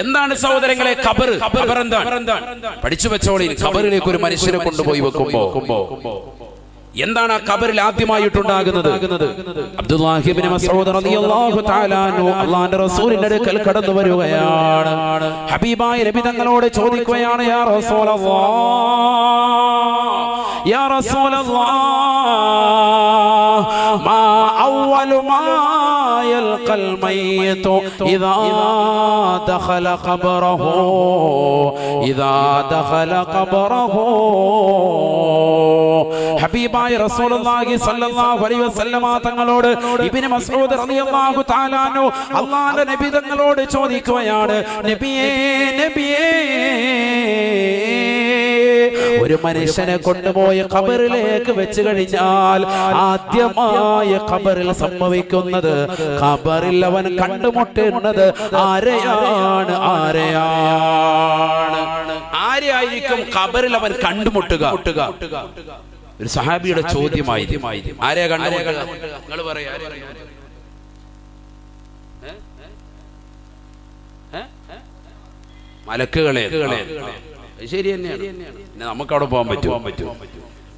എന്താണ് സഹോദരങ്ങളെ ഖബർ? ഖബർ എന്താണ്? പഠിച്ചു വെച്ചോളി. ഖബറിലേക്ക് ഒരു മനുഷ്യനെ കൊണ്ടുപോയി വെക്കുമ്പോ എന്താണ് ആ ഖബറിൽ ആദ്യമായിട്ടുണ്ടാകുന്നത്? അബ്ദുല്ലാഹി ഇബ്നു മസ്ഊദ് റളിയല്ലാഹു തആല അൻഹു അല്ലാഹുവിന്റെ റസൂലിന്റെ അടുക്കൽ കടന്നു വരികയാണ്. ഹബീബായ നബി തങ്ങളോട് ചോദിക്കുകയാണ്, യാ റസൂലല്ലാഹ്, യാ റസൂലല്ലാഹ്, മാ അവ്വലു മാ യൽഖൽ മയ്യിതു ഇദാ ദഖല ഖബറഹു, ഇദാ ദഖല ഖബറഹു. ഹബീബായ റസൂലുള്ളാഹി സ്വല്ലല്ലാഹു അലൈഹി വസല്ലമ തങ്ങളോട് ഇബ്നു മസ്ഊദ് റളിയല്ലാഹു തആല അൻഹു അല്ലാഹുവിന്റെ നബി തങ്ങളോട് ചോദിക്കുകയാണ്, നബിയേ, നബിയേ, ഒരു മനുഷ്യനെ കൊണ്ടുപോയി ഖബറിലേക്ക് വെച്ച് കഴിഞ്ഞാൽ ആദ്യമായി ഖബറിൽ സംഭവിക്കുന്നത്, ഖബറിൽ അവൻ കണ്ടുമുട്ടുന്നത് ആരെയാണ്? ആരെയായിരിക്കും ഖബറിൽ അവൻ കണ്ടുമുട്ടുക? ഒരു സഹാബിയുടെ ചോദ്യമായി. ആരെയാ കണ്ടുമുട്ടുക? നിങ്ങൾ പറയാ. മലക്കുകളെ. ശരി തന്നെയാണ്. നമുക്ക് അവിടെ പോകാൻ പറ്റുമോ?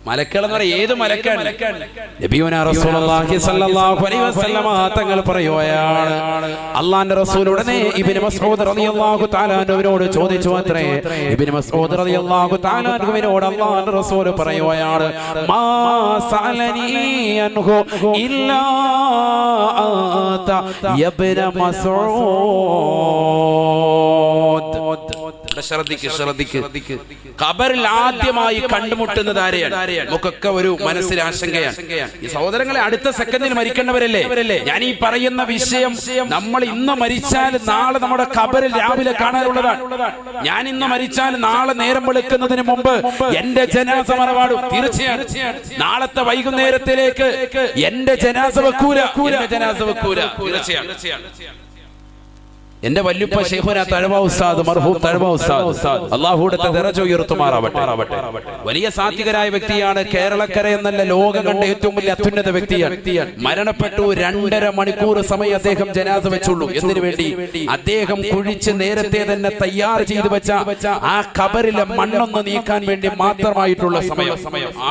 മലക്കുകൾ എന്ന് പറയാം. ഏത് മലക്കാണ്? നബിയുനാ റസൂലുള്ളാഹി സ്വല്ലല്ലാഹു അലൈഹി വസല്ലമ തങ്ങൾ പറയുകയാണ്, അല്ലാഹുവിന്റെ റസൂൽ ഉടനെ ഇബ്നു മസ്ഊദ് റളിയല്ലാഹു തആല അൻഹുവിനോട് ചോദിച്ചു അത്രേ. ഇബ്നു മസ്ഊദ് റളിയല്ലാഹു തആല അൻഹുവിനോട് അല്ലാഹുവിന്റെ റസൂൽ പറയുകയാണ്, മാ സഅലനി അൻഹു ഇല്ലാ അൻത യബ്ന മസ്ഊദ്. ശ്രദ്ധിക്ക്. ഖബറിൽ ആദ്യമായി കണ്ടുമുട്ടുന്നത് ആരെയാണ്? നമുക്കൊക്കെ ഒരു മനസ്സിൽ ആശങ്കയാണ്. ഈ സഹോദരങ്ങളെ, അടുത്ത സെക്കൻഡിൽ മരിക്കേണ്ടവരല്ലേ? ഞാൻ ഈ പറയുന്ന വിഷയം നമ്മൾ ഇന്ന് മരിച്ചാൽ നാളെ നമ്മുടെ ഖബറിൽ രാവിലെ കാണാനുള്ളതാണ്. ഞാൻ ഇന്ന് മരിച്ചാൽ നാളെ നേരം വെളുക്കുന്നതിന് മുമ്പ് എന്റെ ജനാസ മറവാടും. തീർച്ചയാണ്. നാളത്തെ വൈകുന്നേരത്തിലേക്ക് എന്റെ ജനാസ വെക്കൂല. തീർച്ചയാണ്. എന്റെ വല്യുപ്പ ശൈഖുനാ തഴവ ഉസ്താദ്, മർഹൂം തഴവ ഉസ്താദ്, അല്ലാഹുവിന്റെ ദറജ ഉയർത്തുമാറാവട്ടെ. വലിയ സാത്വികരായ വ്യക്തിയാണ്. കേരളക്കര എന്നല്ല, ലോകം കണ്ട ഏറ്റവും വലിയ അത്യുന്നത വ്യക്തിയാണ്. മരണപ്പെട്ടു. 2.5 മണിക്കൂർ സമയം അദ്ദേഹം ജനാസ വെച്ചുള്ളൂ. എന്തിനു വേണ്ടി? അദ്ദേഹം കുഴിച്ച് നേരത്തെ തന്നെ തയ്യാർ ചെയ്തു വെച്ച ആ ഖബറിലെ മണ്ണൊന്ന് നീക്കാൻ വേണ്ടി മാത്രമായിട്ടുള്ള സമയം.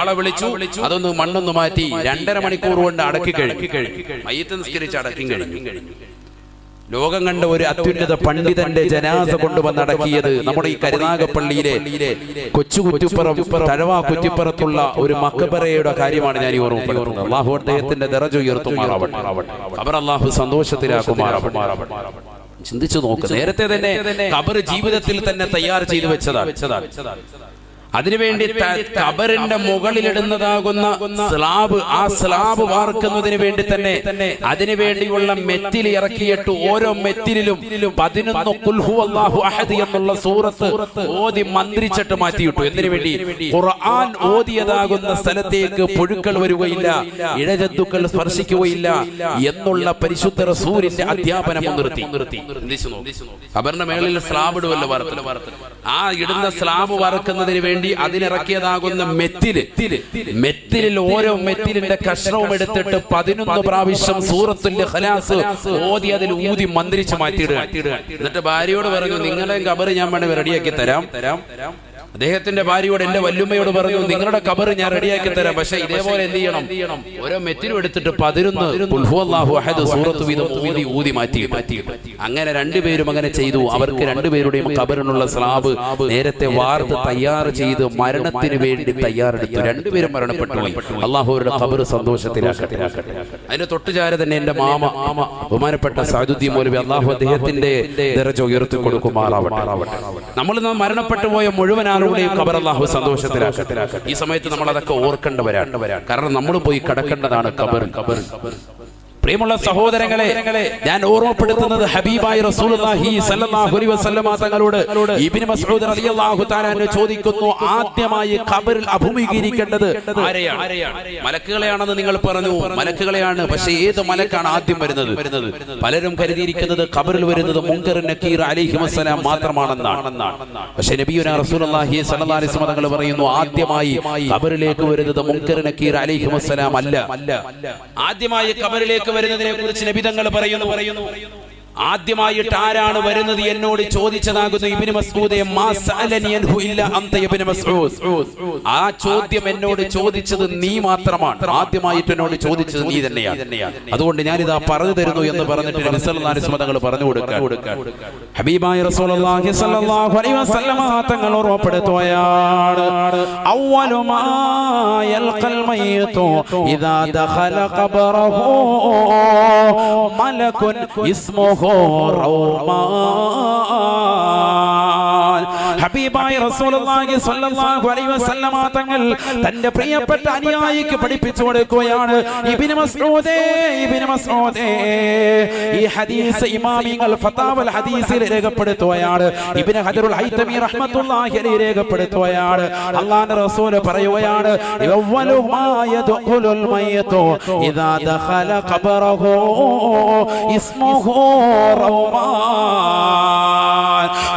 ആളെ വിളിച്ചു, അതൊന്ന് മണ്ണൊന്ന് മാറ്റി 2.5 മണിക്കൂർ കൊണ്ട് അടക്കി കഴിഞ്ഞു. മയ്യിത്ത് നിസ്കരിച്ച് അടക്കി കഴിഞ്ഞു. ലോകം കണ്ട ഒരു അത്യുന്നത പണ്ഡിതന്റെ ജനാസ കൊണ്ടുവന്ന് അടക്കിയത് നമ്മുടെ ഈ കരുനാഗപ്പള്ളിയിലെ കൊച്ചു കുറ്റിപ്പുറം, തഴവ കുറ്റിപ്പുറത്തുള്ള ഒരു മഖബറയുടെ കാര്യമാണ് ഞാൻ ഈ ഓർമ്മപ്പെടുത്തുന്നത്. അല്ലാഹു അദ്ദേഹത്തിന്റെ ദറജ ഉയർത്തുമാറാവട്ടെ. ഖബർ അല്ലാഹു സന്തോഷത്തിലാക്കുമാറാവട്ടെ. ചിന്തിച്ചു നോക്ക്. നേരത്തെ തന്നെ ഖബർ ജീവിതത്തിൽ തന്നെ തയ്യാർ ചെയ്തു വെച്ചതാണ്. അതിനുവേണ്ടി ഖബറിന്റെ മുകളിലിടുന്നതാകുന്ന സ്ലാബ്, ആ സ്ലാബ് വാർക്കുന്നതിന് വേണ്ടി തന്നെ അതിനുവേണ്ടിയുള്ള മെറ്റിൽ ഇറക്കിയിട്ട് ഓരോ മെറ്റിലും 11 ഖുൽ ഹുവല്ലാഹു അഹദ് എന്നുള്ള സൂറത്ത് ഓതി മന്ത്രിച്ചിട്ട് മാറ്റിയിട്ടു. എന്തിനു വേണ്ടി? ഖുർആൻ ഓതിയതാകുന്ന സ്ഥലത്തേക്ക് പുഴുക്കൾ വരികയില്ല, ഇഴജന്തുക്കൾ സ്പർശിക്കുകയില്ല എന്നുള്ള പരിശുദ്ധ റസൂലിന്റെ അധ്യാപനം നിർത്തി. ഖബറിന്റെ മേളിൽ സ്ലാബ് ഇടുവല്ലോ, ആ ഇടുന്ന സ്ലാബ് വറക്കുന്നതിന് വേണ്ടി അതിലിറക്കിയതാകുന്ന മെറ്റിലിൽ ഓരോ മെറ്റിലിന്റെ കഷ്ണവും എടുത്തിട്ട് 11 പ്രാവശ്യം സൂറത്തുൽ ഇഖ്ലാസ് ഓതി അതിൽ ഊതി മന്ത്രിച്ച് മാറ്റിയിടുക. എന്നിട്ട് ഭാര്യയോട് പറഞ്ഞു, നിങ്ങളുടെ ഖബർ ഞാൻ വേണമെങ്കിൽ റെഡിയാക്കി തരാം. അദ്ദേഹത്തിന്റെ ഭാര്യയോട്, എന്റെ വല്ലുമ്മയോട് പറഞ്ഞു, നിങ്ങളുടെ ഖബർ ഞാൻ റെഡിയാക്കി തരാം, പക്ഷെ ഇതേപോലെ എന്ത് ചെയ്യണം? ഓരോ മെറ്റിലും എടുത്തിട്ട് 11 ഖുൽ ഹുവല്ലാഹു അഹദ് സൂറത്ത് വീതം ഊതി മാറ്റി. അങ്ങനെ രണ്ടുപേരും അങ്ങനെ ചെയ്തു. അവർക്ക് രണ്ടുപേരുടെയും ഖബറിനുള്ള സ്ലാബ് നേരത്തെ വാർത്ത് തയ്യാർ ചെയ്ത് മരണത്തിന് വേണ്ടി തയ്യാറെടുത്തു. രണ്ടുപേരും മരണപ്പെട്ടു. അല്ലാഹു അവരുടെ ഖബർ സന്തോഷത്തിലാക്കട്ടെ. അതിന്റെ തൊട്ടുചാര തന്നെ എന്റെ മാമ ബഹുമാനപ്പെട്ട സഅദുദ്ദീൻ മൗലവി, അല്ലാഹു അദ്ദേഹത്തിന്റെ ദറജ ഉയർത്തി കൊടുക്കുമാറാവട്ടെ. നമ്മൾ മരണപ്പെട്ടു പോയ മുഴുവൻ ആളുകളെയും ഖബർ അല്ലാഹു സന്തോഷത്തിലാക്കട്ടെ. ഈ സമയത്ത് നമ്മൾ അതൊക്കെ ഓർക്കേണ്ടവരാണ്. കാരണം നമ്മൾ പോയി കടക്കേണ്ടതാണ് ഖബർ. പ്രിയമുള്ള സഹോദരങ്ങളെ, ഞാൻ ഓർമ്മപ്പെടുത്തുന്നത് ഹബീബായ റസൂലുള്ളാഹി സ്വല്ലല്ലാഹു അലൈഹി വസല്ലമ തങ്ങളോട് ഇബ്നു മസ്ഊദ് റളിയല്ലാഹു തആല അൻഹു ചോദിക്കുന്നു, ആദ്യമായി ഖബറിൽ അഭിമുഖീകരിക്കേണ്ടത് ആരെയാണ്? മലക്കുകളെയാണെന്ന് നിങ്ങൾ പറഞ്ഞു. മലക്കുകളെയാണ്. പക്ഷേ ഏത് മലക്കാണ് ആദ്യം വരുന്നത്? പലരും കരുതിയിരിക്കുന്നത് ഖബറിൽ വരുന്നത് മുൻകർ നക്കീർ അലൈഹിസ്സലാം മാത്രമാണെന്നാണ്. പക്ഷേ നബിയുനാ റസൂലുള്ളാഹി സ്വല്ലല്ലാഹു അലൈഹി വസല്ലം തങ്ങൾ പറയുന്നു, ആദ്യമായി ഖബറിലേക്ക് വരുന്നത് മുൻകർ നക്കീർ അലൈഹിസ്സലാം അല്ല. ആദ്യമായി ഖബറിലേക്ക് വരുന്നതിനെ കുറിച്ച് നബി തങ്ങൾ പറയുന്നു, ആദ്യമായിട്ട് ആരാണ് വരുന്നത് എന്നോട് ചോദിച്ചതാകുന്നു ഇബ്നു മസ്ഊദേ മാ സഅലനി അൻഹു ഇല്ല അൻത ഇബ്നു മസ്ഊദ്. ആ ചോദ്യം എന്നോട് ചോദിച്ചത് നീ മാത്രമാണ്. ആദ്യമായിട്ട് എന്നോട് ചോദിച്ചത് നീ തന്നെയാണ്. അതുകൊണ്ട് ഞാനിതാ പറഞ്ഞു തരുന്നു എന്ന് പറഞ്ഞിട്ട് നബി സല്ലല്ലാഹു അലൈഹി വസല്ലം തങ്ങൾ പറഞ്ഞു കൊടുക്കാൻ ഹബീബായ റസൂലുള്ളാഹി സ്വല്ലല്ലാഹു അലൈഹി വസല്ലം തങ്ങൾ ഉറപ്പെടുത്തുകയാണ് അവ്വലു മാ യൽഖൽ മയ്യിതു ഇദാ ദഖല ഖബറഹു മലകുൻ ഇസ്മുഹു റൗമാൻ. ഹബീബായ റസൂലുള്ളാഹി സ്വല്ലല്ലാഹു അലൈഹി വസല്ലം തങ്ങൾ തന്റെ പ്രിയപ്പെട്ട അനുയായിക്ക് പഠിപ്പിച്ചു കൊടുക്കുകയാണ് ഇബ്നു മസ്ഊദേ ഇബ്നു മസ്ഊദേ. ഈ ഹദീസ് ഇമാമിങ്ങൾ ഫതാവൽ ഹദീസിൽ രേഖപ്പെടുത്തുകയാണ്. ഇബ്നു ഹജറുൽ ഹൈതമി റഹ്മത്തുള്ളാഹി അലൈഹി രേഖപ്പെടുത്തുകയാണ്. അല്ലാഹുവിന്റെ റസൂൽ പറയുകയാണ് അവ്വലു മാ യദ്ഖുലുൽ മയ്യിതു ഇദാ ദഖല ഖബറഹു ഇസ്മുഹു റൗമാൻ.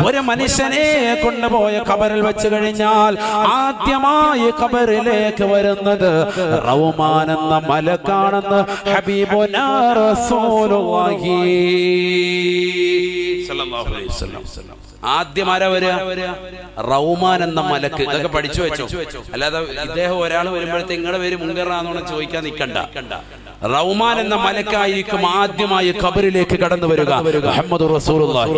ഒരു മനുഷ്യനെ കൊണ്ടുപോയ ഖബറിൽ വെച്ച് കഴിഞ്ഞാൽ ആദ്യമായി ഖബറിലേക്ക് വരുന്നത് റൗമാൻ എന്ന മലക്കാണെന്ന് ഹബീബുനാ റസൂലുള്ളാഹി സ്വല്ലല്ലാഹു അലൈഹി വസല്ലം. ആദ്യം ആരാ വരിക? റൗമാൻ എന്ന മലക്ക്. ഇതൊക്കെ പഠിച്ചു വെച്ചോ. അല്ലാതെ ഇദ്ദേഹം ഒരാൾ വരുമ്പോഴത്തെ നിങ്ങളുടെ പേര് മുങ്കറാന്നോണം ചോദിക്കാൻ നിൽക്കണ്ട. റൗമാൻ എന്ന മലക്കായിരിക്കും ആദ്യമായി ഖബറിലേക്ക് കടന്നു വരിക. മുഹമ്മദുർ റസൂലുള്ളാഹി.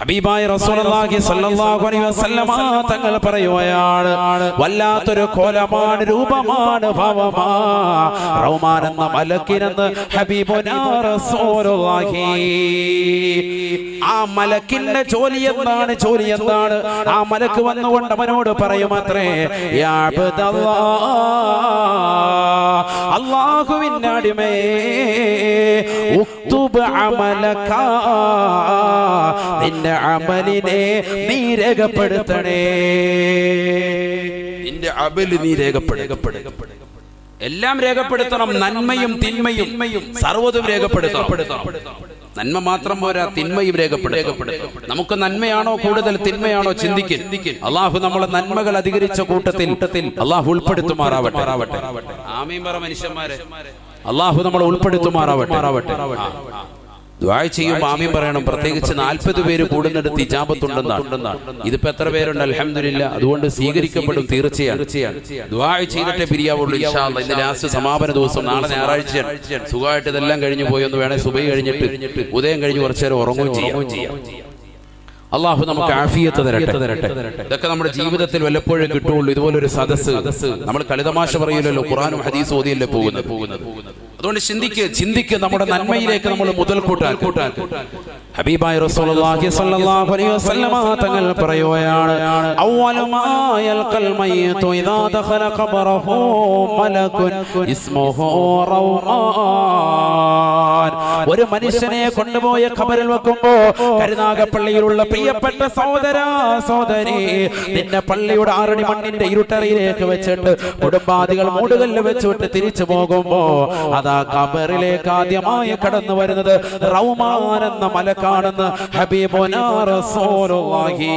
ഹബീബായ റസൂലുള്ളാഹി സ്വല്ലല്ലാഹു അലൈഹി വസല്ലം തങ്ങൾ പറയുകയാണ് വല്ലാത്തൊരു കോലമാണ്, രൂപമാണ്, ഭാവമാണ് റൗമാൻ എന്ന മലക്കിനെന്ന് ഹബീബുനാ റസൂലുള്ളാഹി. ആ മലക്കിന്റെ ജോലി എന്താണ്? ആ മലക്ക് വന്നുകൊണ്ട് അവനോട് പറയുമത്രേ യാ അബ്ദല്ലാഹ്, അല്ലാഹുവിന്റെ അടിമയെ ഉക്തുബ് അമലക, നിന്റെ അമലിനെ നീ രേഖപ്പെടുത്തണേ. നിന്റെ അമൽ നീ രേഖപ്പെടുത്തണം. എല്ലാം രേഖപ്പെടുത്തണം. നന്മയും തിന്മയും സർവ്വതും രേഖപ്പെടുത്തണം. നന്മ മാത്രം പോരാ, തിന്മയും രേഖപ്പെടുത്തണം. നമുക്ക് നന്മയാണോ കൂടുതൽ തിന്മയാണോ ചിന്തിക്കും. അള്ളാഹു നമ്മളെ നന്മകൾ അധികരിച്ച കൂട്ടത്തിൽ അള്ളാഹു ഉൾപ്പെടുത്തുമാറാവട്ടെ. ആമീൻ പറ മനുഷ്യന്മാരെ. അള്ളാഹു നമ്മളെ ഉൾപ്പെടുത്തുമാറാവട്ടെ. ദുആ ചെയ്യുമ്പോൾ ആമീൻ പറയണം. പ്രത്യേകിച്ച് 40 പേര് കൂടുന്നിടത്ത് ഇജാബത്തുണ്ടെന്നാണ്. ഇതിപ്പോ എത്ര പേരുണ്ട്? അൽഹംദുലില്ലാ. അതുകൊണ്ട് സ്വീകരിക്കപ്പെടും തീർച്ചയാണ്. ദുആ ചെയ്തിട്ടേ പിരിയാവുള്ളൂ ഇൻഷാ അല്ലാഹ്. ഇന്ന് ലാസ്റ്റ് സമാപന ദിവസം, നാളെ ഞായറാഴ്ചയാണ്. സുഖമായിട്ട് ഇതെല്ലാം കഴിഞ്ഞു പോയെന്ന് വേണേ സുബഹി കഴിഞ്ഞിട്ട് ഉദയം കഴിഞ്ഞ് കുറച്ചു നേരം ഉറങ്ങുകയും ചെയ്യാം. അള്ളാഹു നമുക്ക് ആഫിയത്ത് തരട്ടെ. ഇതൊക്കെ നമ്മുടെ ജീവിതത്തിൽ വല്ലപ്പോഴും കിട്ടുള്ളൂ. ഇതുപോലൊരു സദസ്സ്. നമ്മൾ കളിതമാശ പറയില്ലല്ലോ, ഖുർആനും ഹദീസും ഓതിയല്ലേ പോകുന്നത്. അതുകൊണ്ട് ചിന്തിക്ക് നമ്മുടെ നന്മയിലേക്ക് നമ്മൾ മുതൽ കൂട്ടാൻ. ഹബീബായ റസൂലുള്ളാഹി സ്വല്ലല്ലാഹു അലൈഹി വസല്ലം തങ്ങൾ പറയുകയാണ് അവ്വലു മാ യൽഖൽ മയ്യിതു ഇദാ ദഖല ഖബറഹു മലകുൻ ഇസ്മുഹു റൗമാൻ. ഒരു മനുഷ്യനെ കൊണ്ടുപോയ ഖബറിൽ വെക്കുമ്പോ കരുനാഗപ്പള്ളിയിലുള്ള പ്രിയപ്പെട്ട സഹോദരി, നിന്റെ പള്ളിയുടെ 6 മണ്ണിന്റെ ഇരുട്ടറയിലേക്ക് വെച്ചിട്ട് കുടുംബാദികൾ മൂടുകല്ല് വെച്ചിട്ട് തിരിച്ചു പോകുമ്പോ അതാ ഖബറിലേക്ക് ആദ്യമായി കടന്നു വരുന്നത് റൗമാൻ എന്ന മലക്കാണെന്ന് ഹബീബുനാ റസൂലുള്ളാഹി.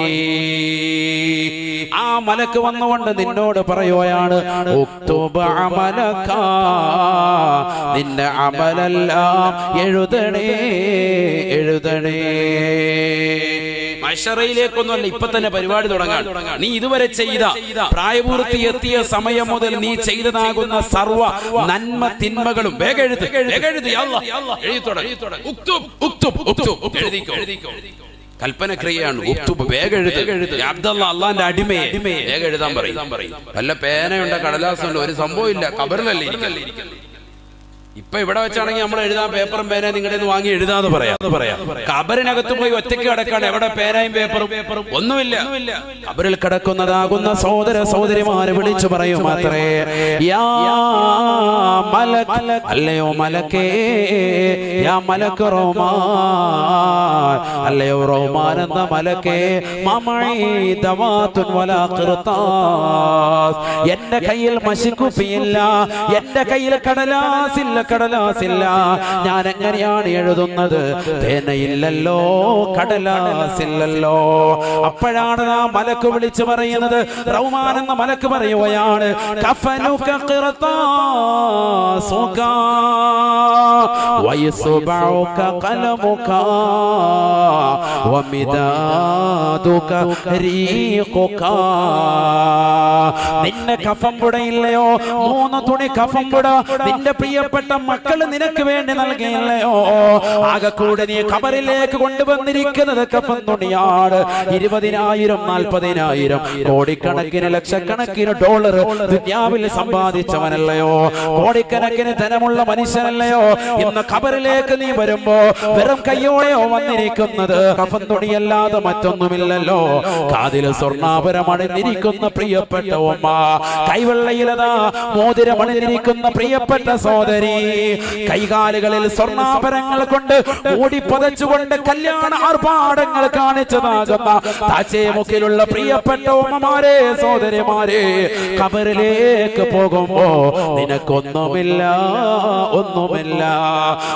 ആ മലക്ക് വന്നുകൊണ്ട് നിന്നോട് പറയുകയാണ് ഉക്തുബ് അമലക, നിന്റെ അമലെല്ലാം എഴുതണേ. മഹ്ശറയിലേക്കൊന്നുമല്ല, ഇപ്പൊ തന്നെ പരിപാടി തുടങ്ങാൻ. നീ ഇതുവരെ ചെയ്ത പ്രായപൂർത്തി എത്തിയ സമയം മുതൽ നീ ചെയ്തതാകുന്ന സർവ്വ നന്മ തിന്മകളും വേഗം എഴുതി കൽപ്പന ക്രിയയാണ്. വേഗം എഴുത്. അബ്ദുള്ള അള്ളാന്റെ അടിമയെ വേഗം എഴുതാൻ പറയും. വല്ല പേനയുണ്ട, കടലാസുണ്ട്, ഒരു സംഭവം ഇല്ല. ഖബറിലല്ലേ ഇരിക്കല്ലേ. ഇപ്പൊ ഇവിടെ വെച്ചാണെങ്കിൽ നമ്മൾ എഴുതാൻ പേപ്പറും പേനയും നിങ്ങളുടെ വാങ്ങി എഴുതാന്ന് പറയാം. ഖബറിനകത്ത് പോയി ഒറ്റയ്ക്ക് കിടക്കാണ്. എവിടെ പേനയും പേപ്പറും ഒന്നുമില്ല. ഖബറിൽ കിടക്കുന്നതാകുന്ന സഹോദരിമാരെ വിളിച്ചു പറയും അത്രേ യാ മലക്, അല്ലയോ മലക്കേ, യാ മലക് റൗമാൻ, അല്ലയോ റൗമാൻ എന്ന മലക്കേ, മമഈ ദവാതുൻ വലാ ഖിർതാസ്, എന്റെ കയ്യിൽ മഷിക്കുപ്പിയില്ല, എന്റെ കയ്യിൽ കടലാസില്ല, കടലാസില്ല, ഞാൻ എങ്ങനെയാണ് എഴുതുന്നത്? പേനയില്ലല്ലോ, കടലാസില്ലല്ലോ. അപ്പോഴാണ് ആ മലക്ക് വിളിച്ചു പറയുന്നത്, റഹ്മാൻ എന്ന മലക്ക് പറയുകയാണ്, കഫനുക ഖിർതാസുക വയസ്ബഉക ഖലമുക വമിദാദുക റീഖുക. നിന്റെ കഫംപുടയില്ലയോ? 3 തുണി കഫംപുട നിന്റെ പ്രിയപ്പെട്ട മക്കൾ നിനക്ക് വേണ്ടി നൽകിയില്ലയോ? ആകെ കൂടെ നീ ഖബറിലേക്ക് കൊണ്ടുവന്നിരിക്കുന്നത് കഫൻ തുണിയാണ്. 20,000 40,000 കോടിക്കണക്കിന് ലക്ഷക്കണക്കിന് ഡോളർ ദുനിയാവിൽ സമ്പാദിച്ചവനല്ലയോ? കോടിക്കണക്കിന് ധനമുള്ള മനുഷ്യനല്ലയോ? ഇന്ന് ഖബറിലേക്ക് നീ വരുമ്പോ വെറും കയ്യോടെയോ വന്നിരിക്കുന്നത്? കഫൻ തുണിയല്ലാതെ മറ്റൊന്നുമില്ലല്ലോ. കാതിൽ സ്വർണ്ണാഭരണമണിഞ്ഞിരിക്കുന്ന പ്രിയപ്പെട്ട ഉമ്മ, കൈവെള്ളയിലതാ മോതിരമണിഞ്ഞിരിക്കുന്ന പ്രിയപ്പെട്ട സഹോദരി, കൈകാലുകളിൽ സ്വർണ്ണാഭരണങ്ങൾ കൊണ്ട് മൂടി പതച്ചുകൊണ്ട് കല്യാണ ആർഭാടങ്ങൾ കാണിച്ചതാകുന്ന താച്ചേമുക്കിലുള്ള പ്രിയപ്പെട്ട ഉമ്മമാരെ, സഹോദരിമാരെ, ഖബറിലേക്ക് പോകുമ്പോ നിനക്കൊന്നുമില്ല, ഒന്നുമില്ല.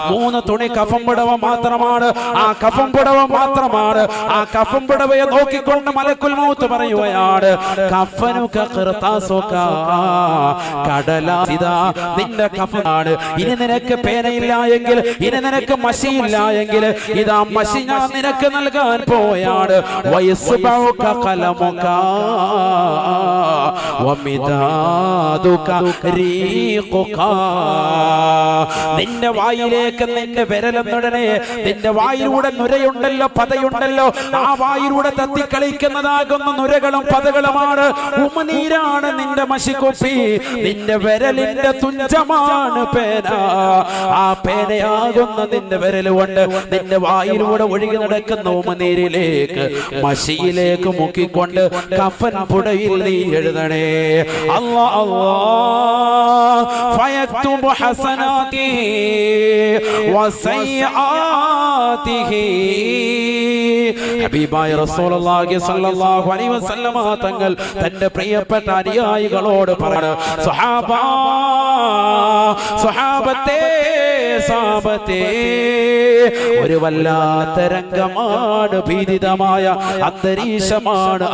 3 തുണി കഫം പുടവ മാത്രമാണ്. ആ കഫം പുടവ മാത്രമാണ്. ആ കഫം പുടവയെ നോക്കിക്കൊണ്ട് മലക്കുൽ മൗത്ത് പറയുകയാണ്, കഫനുക ഖിർതാസുക, കടലാസിദ നിന്റെ കഫനാണ്. ഇനി നിനക്ക് പേനയില്ല എങ്കിൽ, ഇനി നിനക്ക് മഷിയില്ല എങ്കിൽ, ഇതാ മഷി ഞാൻ നിനക്ക് നൽകാൻ പോയാണ്. വയസ്ബഉക ഖലമുക വമിദാദുക റീഖുക. നിന്റെ വായിലേക്ക് നിന്റെ വിരലെന്നുടനെ നിന്റെ വായിലൂടെ നുരയുണ്ടല്ലോ, പതയുണ്ടല്ലോ, ആ വായിലൂടെ തത്തിക്കളിക്കുന്നതാകുന്ന നുരകളും പതകളുമാണ്. ഉമനീരാണ് നിന്റെ മഷിക്കുപ്പി. നിന്റെ വിരലിന്റെ തുഞ്ചമാണ് പേന. ആ പേനയാകുന്ന നിന്റെ വിരൽ കൊണ്ട് നിന്റെ വായിലൂടെ ഒഴുകി നടക്കുന്ന ഉമനീരിലേക്ക്, മഷിയിലേക്ക് മുക്കിക്കൊണ്ട് കഫൻ പുടയിൽ നീ എഴുതണേ. അല്ലാ അല്ലാ ഫയക്തുബു ഹസനാതി വസയ്യാതിഹി. ഹബീബായ റസൂലുള്ളാഹി സ്വല്ലല്ലാഹു അലൈഹി വസല്ലമ തങ്ങൾ തന്റെ പ്രിയപ്പെട്ട അനുയായികളോട് പറഞ്ഞു, സ്വഹാബത്തെ, സാബത്തെ, ഒരു വല്ലാത്ത രംഗമാണ്, ഭീതിതമായ അന്തരീക്ഷമാണ്.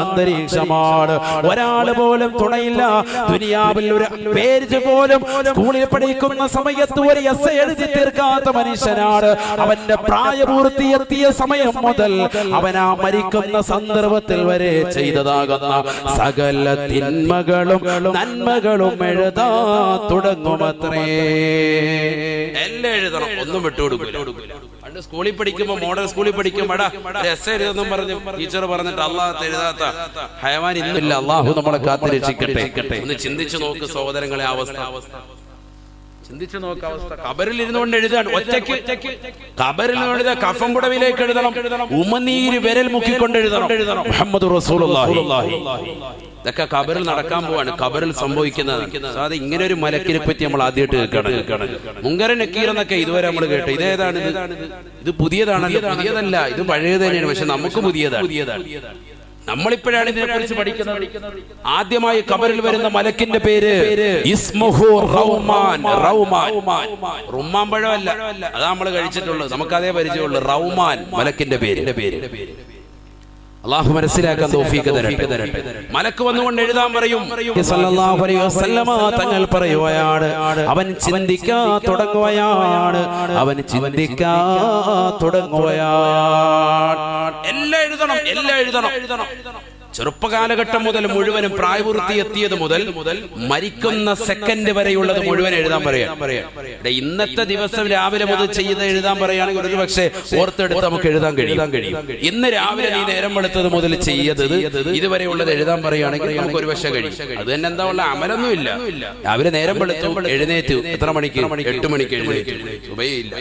ഒരാള് പോലും തുണയില്ല. ദുനിയാവിൽ ഒരു പേര് പോലും സ്കൂളിൽ പഠിക്കുന്ന സമയത്ത് ഒരു എസ്സേ എഴുതി തീർക്കാത്ത മനുഷ്യനാണ്. അവന്റെ പ്രായപൂർത്തിയെത്തിയ സമയം മുതൽ അവനാ മരിക്കുന്ന സന്ദർഭത്തിൽ വരെ ചെയ്തതാകുന്ന സകല തിന്മകളും നന്മകളും എഴുതാ തുടങ്ങുമത്രേ. എല്ലാം എഴുതണം, ഒന്നും വിട്ടുകൊടുക്കില്ല. പണ്ട് സ്കൂളിൽ പഠിക്കുമ്പോ, മോഡൽ സ്കൂളിൽ പഠിക്കുമ്പോ എസ്സേ എഴുതെന്നും പറഞ്ഞു ടീച്ചർ പറഞ്ഞിട്ട് അള്ളാഹ് എഴുതാത്ത ഹയവാൻ ഇന്നില്ല. അള്ളാഹു നമ്മളെ കാത്ത് രക്ഷിക്കട്ടെ. ഒന്ന് ചിന്തിച്ചു നോക്ക് സഹോദരങ്ങളെ, അവസ്ഥ ചിന്തിച്ചു നോക്ക. അവസ്ഥ ഖബറിൽ ഇരുന്നുകൊണ്ട് എഴുതാൻ, ഒറ്റയ്ക്ക് ഖബറിൽ നിന്ന് എഴുതാൻ, കഫം പുടവിലേക്ക് എഴുതണം, ഉമനീര് വിരൽ മുക്കിക്കൊണ്ട് എഴുതണം. മുഹമ്മദ് റസൂലുള്ളാഹി. ഇതൊക്കെ ഖബറിൽ നടക്കാൻ പോവാണ്, ഖബറിൽ സംഭവിക്കുന്നത്. അത് ഇങ്ങനെ ഒരു മലക്കിനെ പറ്റി നമ്മൾ ആദ്യമായിട്ട് കേൾക്കണം. മുങ്കരൻ നക്കീർ എന്നൊക്കെ ഇതുവരെ നമ്മൾ കേട്ടു. ഇതേതാണ്? ഇത് പുതിയതാണല്ലോ. പുതിയതല്ല, ഇത് പഴയത് തന്നെയാണ്. പക്ഷെ നമുക്ക് പുതിയതാണ്. നമ്മളിപ്പോഴാണ് ഇതിനെ കുറിച്ച് പഠിക്കുന്നത്. ആദ്യമായി ഖബറിൽ വരുന്ന മലക്കിന്റെ പേര് ഇസ്മുഹു റൗമാൻ. റുമ്മാൻ പഴമല്ല, അതാ നമ്മൾ കഴിച്ചിട്ടുള്ളത്, നമുക്കതേ പരിചയമുള്ളൂ. റൗമാൻ മലക്കിന്റെ പേര്. അല്ലാഹു മനസ്സിലാക്കാൻ തൗഫീഖ് തരട്ടെ. മലക്ക് വന്നുകൊണ്ട് എഴുതാൻ പറയും. സല്ലല്ലാഹു അലൈഹി വസല്ലമ തങ്ങൾ പറയുകയാണ്, അവൻ ചിന്തിക്കാൻ തുടങ്ങുകയാണ്. എല്ലാം എഴുതണം, എല്ലാം എഴുതണം. ചെറുപ്പകാലഘട്ടം മുതൽ മുഴുവനും പ്രായപൂർത്തി എത്തിയത് മുതൽ മരിക്കുന്ന സെക്കൻഡ് വരെയുള്ളത് മുഴുവൻ എഴുതാൻ പറയാം. ഇന്നത്തെ ദിവസം രാവിലെ മുതൽ ചെയ്ത് എഴുതാൻ പറയുകയാണെങ്കിൽ ഒരു പക്ഷേ ഓർത്തെടുത്ത് നമുക്ക് എഴുതാൻ കഴിയും. ഇന്ന് രാവിലെ നീ നേരം വെളുത്തത് മുതൽ ചെയ്തത് ഇതുവരെയുള്ളത് എഴുതാൻ പറയുകയാണെങ്കിൽ നമുക്ക് ഒരു പക്ഷേ കഴിയും. അത് തന്നെ എന്താ ഉള്ള അമലൊന്നും ഇല്ല. രാവിലെ നേരം വെളുത്തു, എഴുന്നേറ്റു, എത്ര മണിക്ക്? 8 മണിക്ക് എഴുന്നേറ്റു. സുബഹിയില്ല.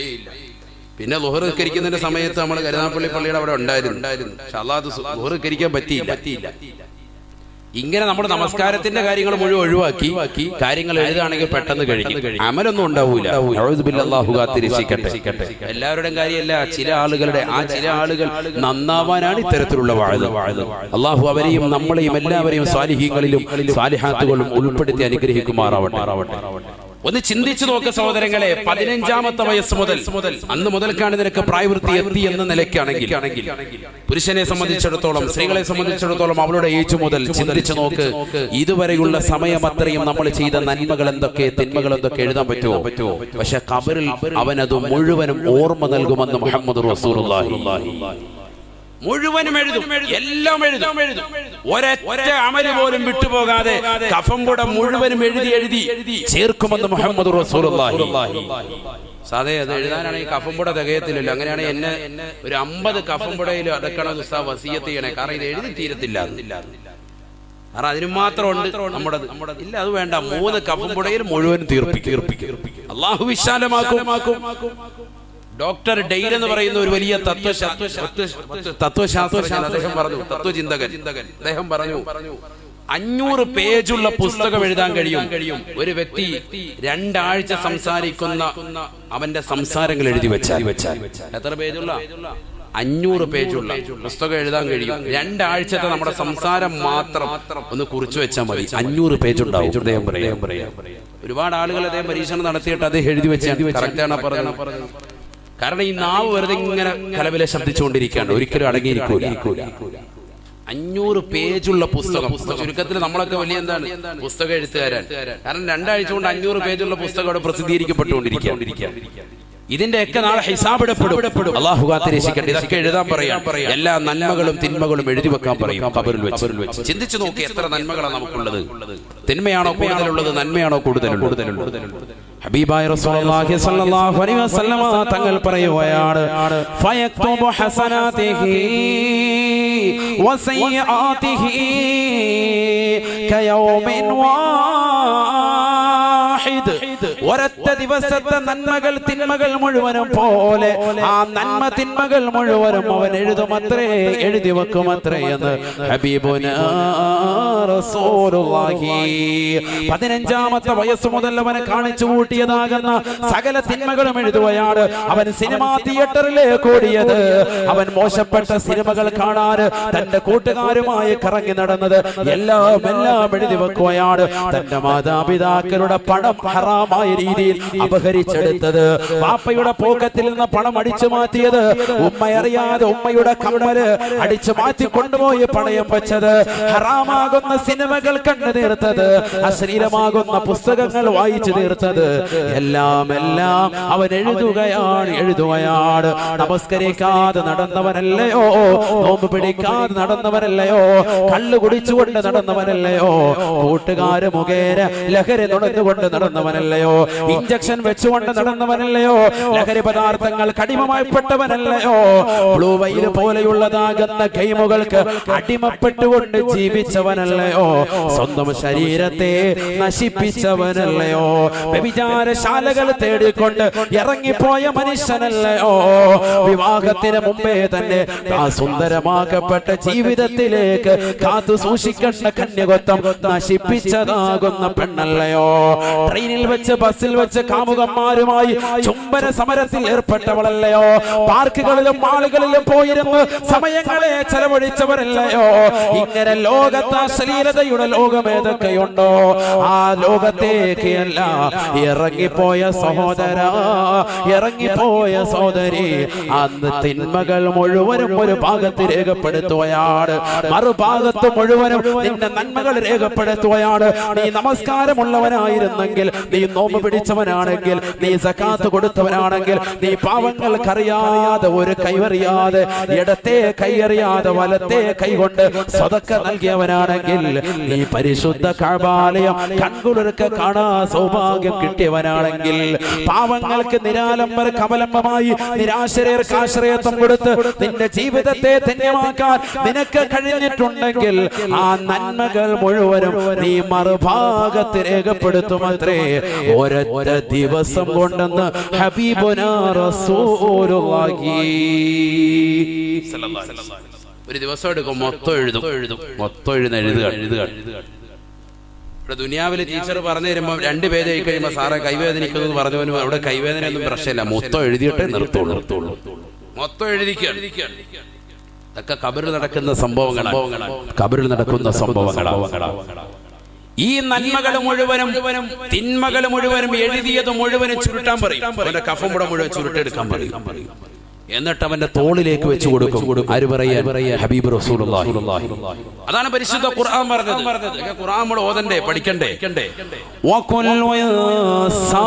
പിന്നെ ളുഹർ നിസ്കരിക്കുന്നതിന്റെ സമയത്ത് നമ്മൾ കരുനാഗപ്പള്ളി പള്ളിയുടെ അവിടെ ഉണ്ടായിരുന്നു. പക്ഷെ അല്ലാതെ ളുഹർ നിസ്കരിക്കാൻ പറ്റിയില്ല. ഇങ്ങനെ നമ്മുടെ നമസ്കാരത്തിന്റെ കാര്യങ്ങൾ മുഴുവൻ ഒഴിവാക്കി കാര്യങ്ങൾ എഴുതുകയാണെങ്കിൽ പെട്ടെന്ന് കഴിയും. അമലൊന്നും ഉണ്ടാവൂല. അല്ലാഹു കാത്തിരക്ഷിക്കട്ടെ. എല്ലാവരുടെയും കാര്യമല്ല, ചില ആളുകളുടെ, ആ ചില ആളുകൾ നന്നാവാനാണ് ഇത്തരത്തിലുള്ള വാഴ. അല്ലാഹു അവരെയും നമ്മളെയും എല്ലാവരെയും സ്വാലിഹീങ്ങളിലും സ്വാലിഹാത്തുകളും ഉൾപ്പെടുത്തി അനുഗ്രഹിക്കുമാറാവട്ടെ. ഒന്ന് ചിന്തിച്ചു നോക്ക് സഹോദരങ്ങളെ, 15ാമത്തെ വയസ്സ് മുതൽ അന്ന് മുതൽക്കാണ് നിനക്ക് പ്രായവൃത്തി എത്തി എന്ന നിലയ്ക്കാണെങ്കിൽ പുരുഷനെ സംബന്ധിച്ചിടത്തോളം, സ്ത്രീകളെ സംബന്ധിച്ചിടത്തോളം അവളുടെ ഏജ് മുതൽ ചിന്തിച്ചു നോക്ക്. ഇതുവരെയുള്ള സമയം അത്രയും നമ്മൾ ചെയ്ത നന്മകൾ എന്തൊക്കെ, തിന്മകൾ എന്തൊക്കെ എഴുതാൻ പറ്റുമോ? പക്ഷെ ഖബറിൽ അവനത് മുഴുവനും ഓർമ്മ നൽകുമെന്ന് മുഹമ്മദ് റസൂലുള്ളാഹി. മുഴുവനും എഴുതും, എല്ലാം എഴുതും. ഒരൊറ്റ അമല് പോലും വിട്ടുപോകാതെ കഫംപുട മുഴുവനും എഴുതി ചേർക്കുമെന്ന് മുഹമ്മദ് റസൂലുള്ളാഹി. സാധേ അത് എഴുതാനാണെങ്കിൽ കഫംപുട തികയത്തില്ലല്ലോ. അങ്ങനെയാണെങ്കിൽ എന്നെ ഒരു 50 കഫംപുടയിൽ അടക്കണം ഉസ്താദ് വസിയത്ത് ചെയ്യണേ, കാരണം ഇത് എഴുതി തീരത്തില്ല. കാരണം അതിന് മാത്രമുണ്ട് നമ്മുടെ ഇല്ല, അത് വേണ്ട. 3 കഫംപുടയിൽ മുഴുവൻ തീർപ്പിക്കും. അള്ളാഹു വിശാലമാക്കും. ഡോക്ടർ ഡെയ്ൽ എന്ന് പറയുന്ന ഒരു വലിയ തത്വശാസ്ത്രജ്ഞൻ, അദ്ദേഹം പറഞ്ഞു, തത്വചിന്തകൻ, അദ്ദേഹം പറഞ്ഞു 500 പേജുള്ള പുസ്തകം എഴുതാൻ കഴിയും ഒരു വ്യക്തി 2 ആഴ്ച സംസാരിക്കുന്ന അവന്റെ സംസാരങ്ങൾ എഴുതി വെച്ചാൽ. എത്ര പേജുള്ള? 500 പേജുള്ള പുസ്തകം എഴുതാൻ കഴിയും. 2 ആഴ്ചത്തെ നമ്മുടെ സംസാരം മാത്രം ഒന്ന് കുറിച്ചു വെച്ചാൽ മതി, 500 പേജുണ്ടാവും. അദ്ദേഹം പറയാം. ഒരുപാട് ആളുകൾ അദ്ദേഹം പരീക്ഷണം നടത്തിയിട്ട് അദ്ദേഹം എഴുതി വെച്ചാൽ കറക്റ്റാണ് പറഞ്ഞത്. കാരണം ഈ നാവ് വെറുതെ ഇങ്ങനെ കലവിലെ ശബ്ദിച്ചുകൊണ്ടിരിക്കുകയാണ്, ഒരിക്കലും അടങ്ങിയിരിക്കൂല. 500 പേജുള്ള പുസ്തകം. ചുരുക്കത്തിൽ നമ്മളൊക്കെ വലിയ എന്താണ് പുസ്തകം എഴുത്തുകാരൻ. കാരണം 2 ആഴ്ച കൊണ്ട് 500 പേജുള്ള പുസ്തകം അവിടെ പ്രസിദ്ധീകരിക്കപ്പെട്ടുകൊണ്ടിരിക്കുക. ഇതിന്റെയൊക്കെ നാളെ ഹിസാബിടപ്പെടും. അല്ലാഹു കാത്തിരക്ഷിക്കട്ടെ. ഇതൊക്കെ എഴുതാൻ പറയാം, എല്ലാ നന്മകളും തിന്മകളും എഴുതി വെക്കാൻ പറയും ഖബറിൽ വെച്ച്. ചിന്തിച്ചു നോക്കി, എത്ര നന്മകളാണ് നമുക്കുള്ളത്. തിന്മയാണോ കൂടുതലുള്ളത്, നന്മയാണോ കൂടുതലുള്ളത്? ഹബീബായ റസൂലുള്ളാഹി സ്വല്ലല്ലാഹു അലൈഹി വസല്ലമ തങ്ങൾ പറയുകയാണ്, ഫയക്തുബു ഹസനാതിഹി വസയ്യാതിഹി കയൗമിൻ വാഹിദ്. ഒരൊറ്റ ദിവസത്തെ നന്മകൾ തിന്മകൾ മുഴുവനും പോലെ ആ നന്മ തിന്മകൾ മുഴുവനും അവൻ എഴുതി വെക്കുമത്രേ എന്ന് ഹബീബുനാ റസൂലുള്ളാഹി. 15ാമത്തെ വയസ്സ് മുതൽ അവനെ കാണിച്ചു കൂട്ടിയതാകുന്ന സകല തിന്മകളും എഴുതുകയാണ്. അവൻ സിനിമാ തിയേറ്ററിലേക്ക് ഓടിയത്, അവൻ മോശപ്പെട്ട സിനിമകൾ കാണാൻ തന്റെ കൂട്ടുകാരുമായി കറങ്ങി നടന്നത്, എല്ലാം എഴുതി വെക്കുകയാണ്. തന്റെ മാതാപിതാക്കളുടെ പണം ഹറാമായ രീതിയിൽ അപഹരിച്ചെടുത്തത്, വാപ്പയുടെ പോക്കറ്റിൽ നിന്ന് പണം അടിച്ചു മാറ്റിയത്, ഉമ്മയറിയാതെ ഉമ്മയുടെ കമ്മല് അടിച്ചു മാറ്റി കൊണ്ടുപോയി പണയം വെച്ചത്, ഹറാമാകുന്ന സിനിമകൾ കണ്ടു തീർത്തത്, അശ്ലീലമാകുന്ന പുസ്തകങ്ങൾ വായിച്ചു തീർത്തത്, എല്ലാം അവൻ എഴുതുകയാണ്. നമസ്കരിക്കാതെ നടന്നവനല്ലയോ, നോമ്പ് പിടിക്കാതെ നടന്നവനല്ലയോ, കള്ളു കുടിച്ചുകൊണ്ട് നടന്നവനല്ലയോ, കൂട്ടുകാര് മുഖേന ലഹരി നുണഞ്ഞുകൊണ്ട് നടന്നവനല്ലയോ, ഇഞ്ചക്ഷൻ വെച്ചുകൊണ്ട് നടന്നവനല്ലയോ, ലഹരി പദാർത്ഥങ്ങൾ കടിമമായിപ്പെട്ടവനല്ലയോ, ബ്ലൂ വെയിൽ പോലെയുള്ളതാകുന്ന ഗെയിമുകൾക്ക് അടിമപ്പെട്ടുകൊണ്ട് ജീവിച്ചവനല്ലയോ, സ്വന്തം ശരീരത്തെ നശിപ്പിച്ചവനല്ലയോ, വ്യഭിചാരശാലകൾ തേടിക്കൊണ്ട് ഇറങ്ങിപ്പോയ മനുഷ്യനല്ലയോ, വിവാഹത്തിന് മുമ്പേ തന്നെ ആ സുന്ദരമാക്കപ്പെട്ട ജീവിതത്തിലേക്ക് കാത്തു സൂക്ഷിക്കേണ്ട കന്യകത്വം നശിപ്പിച്ചതാകുന്ന പെണ്ണല്ലയോ, ട്രെയിനിൽ വെച്ച് ബസ്സിൽ വെച്ച് കാമുകന്മാരുമായി ചുംബന സമരത്തിൽ ഏർപ്പെട്ടവളല്ലയോ, പാർക്കുകളിലും മാളുകളിലും പോയിരുന്ന് സമയങ്ങളെ ചെലവഴിച്ചവരല്ലയോ, ഇങ്ങനെ ലോകത്ത് അശ്ലീലതയുടെ ലോകം ഏതൊക്കെയുണ്ടോ ആ ലോകത്തേക്ക് അല്ല ഇറങ്ങിപ്പോയ സഹോദര, ഇറങ്ങിപ്പോയ സഹോദരി, അന്ന് തിന്മകൾ മുഴുവനും ഒരു ഭാഗത്ത് രേഖപ്പെടുത്തുകയാണ്, മറുഭാഗത്ത് മുഴുവനും നിന്റെ നന്മകൾ രേഖപ്പെടുത്തുകയാണ്. നീ നമസ്കാരമുള്ളവനായിരുന്നെങ്കിൽ, നീ നോമ്പ് പിടിച്ചവനാണെങ്കിൽ, നീ സകാത്ത് കൊടുത്തവനാണെങ്കിൽ, നീ പാവങ്ങൾക്കറിയാതെ ഒരു കൈവറിയാതെ ഇടത്തെ കൈയറിയാതെ വലത്തെ കൈകൊണ്ട് സ്വതക്ക നൽകിയവനാണെങ്കിൽ, നീ പരിശുദ്ധ കഅബാലയം കൺകുളിർക്ക് കാണാൻ സൗഭാഗ്യം കിട്ടിയവനാണെങ്കിൽ, പാവങ്ങൾക്ക് നിരാലംബർക്ക് അവലംബമായി നിരാശ്രയർക്ക് ആശ്രയത്വം കൊടുത്ത് നിന്റെ ജീവിതത്തെ ധന്യമാക്കാൻ നിനക്ക് കഴിഞ്ഞിട്ടുണ്ടെങ്കിൽ, ആ നന്മകൾ മുഴുവനും നീ മറുഭാഗത്ത് രേഖപ്പെടുത്തുമത്രേ ഒരൊറ്റ ദിവസം കൊണ്ടെന്ന് ഹബീബുനാ റസൂലുള്ളാഹി. ഒരു ദിവസം എടുക്കും, മൊത്തം എഴുതുക. ഇവിടെ ദുനിയാവിലെ ടീച്ചർ പറഞ്ഞു തരുമ്പോൾ 2 പേജ് ആയി കഴിയുമ്പോൾ സാറെ കൈവേദനിക്കുന്നത് പറഞ്ഞവനും അവിടെ കൈവേദന ഒന്നും പ്രശ്നമില്ല, മൊത്തം എഴുതിയിട്ടേ നിർത്തുള്ളൂ. മൊത്തം എഴുതിക്കുകയാണ്. ഇതൊക്കെ ഖബറിൽ നടക്കുന്ന സംഭവങ്ങളാണ്. ഈ നന്മകൾ മുഴുവനും തിന്മകൾ മുഴുവനും എഴുതിയത് മുഴുവനും ചുരുട്ടാൻ പറയും. അവന്റെ കഫം കൂടെ മുഴുവൻ ചുരുട്ടെടുക്കാൻ പറയും. എന്നിട്ട് അവന്റെ തോളിലേക്ക് വെച്ച് കൊടുക്കും. ആര് പറയാ? ഹബീബ് റസൂലുള്ളാഹി. അതാണ് പരിശുദ്ധ ഖുർആൻ പറഞ്ഞത്. ഖുർആൻ നമ്മൾ ഓതണ്ടേ, പഠിക്കണ്ടേ? വകുല്ലു ഇൻസാൻ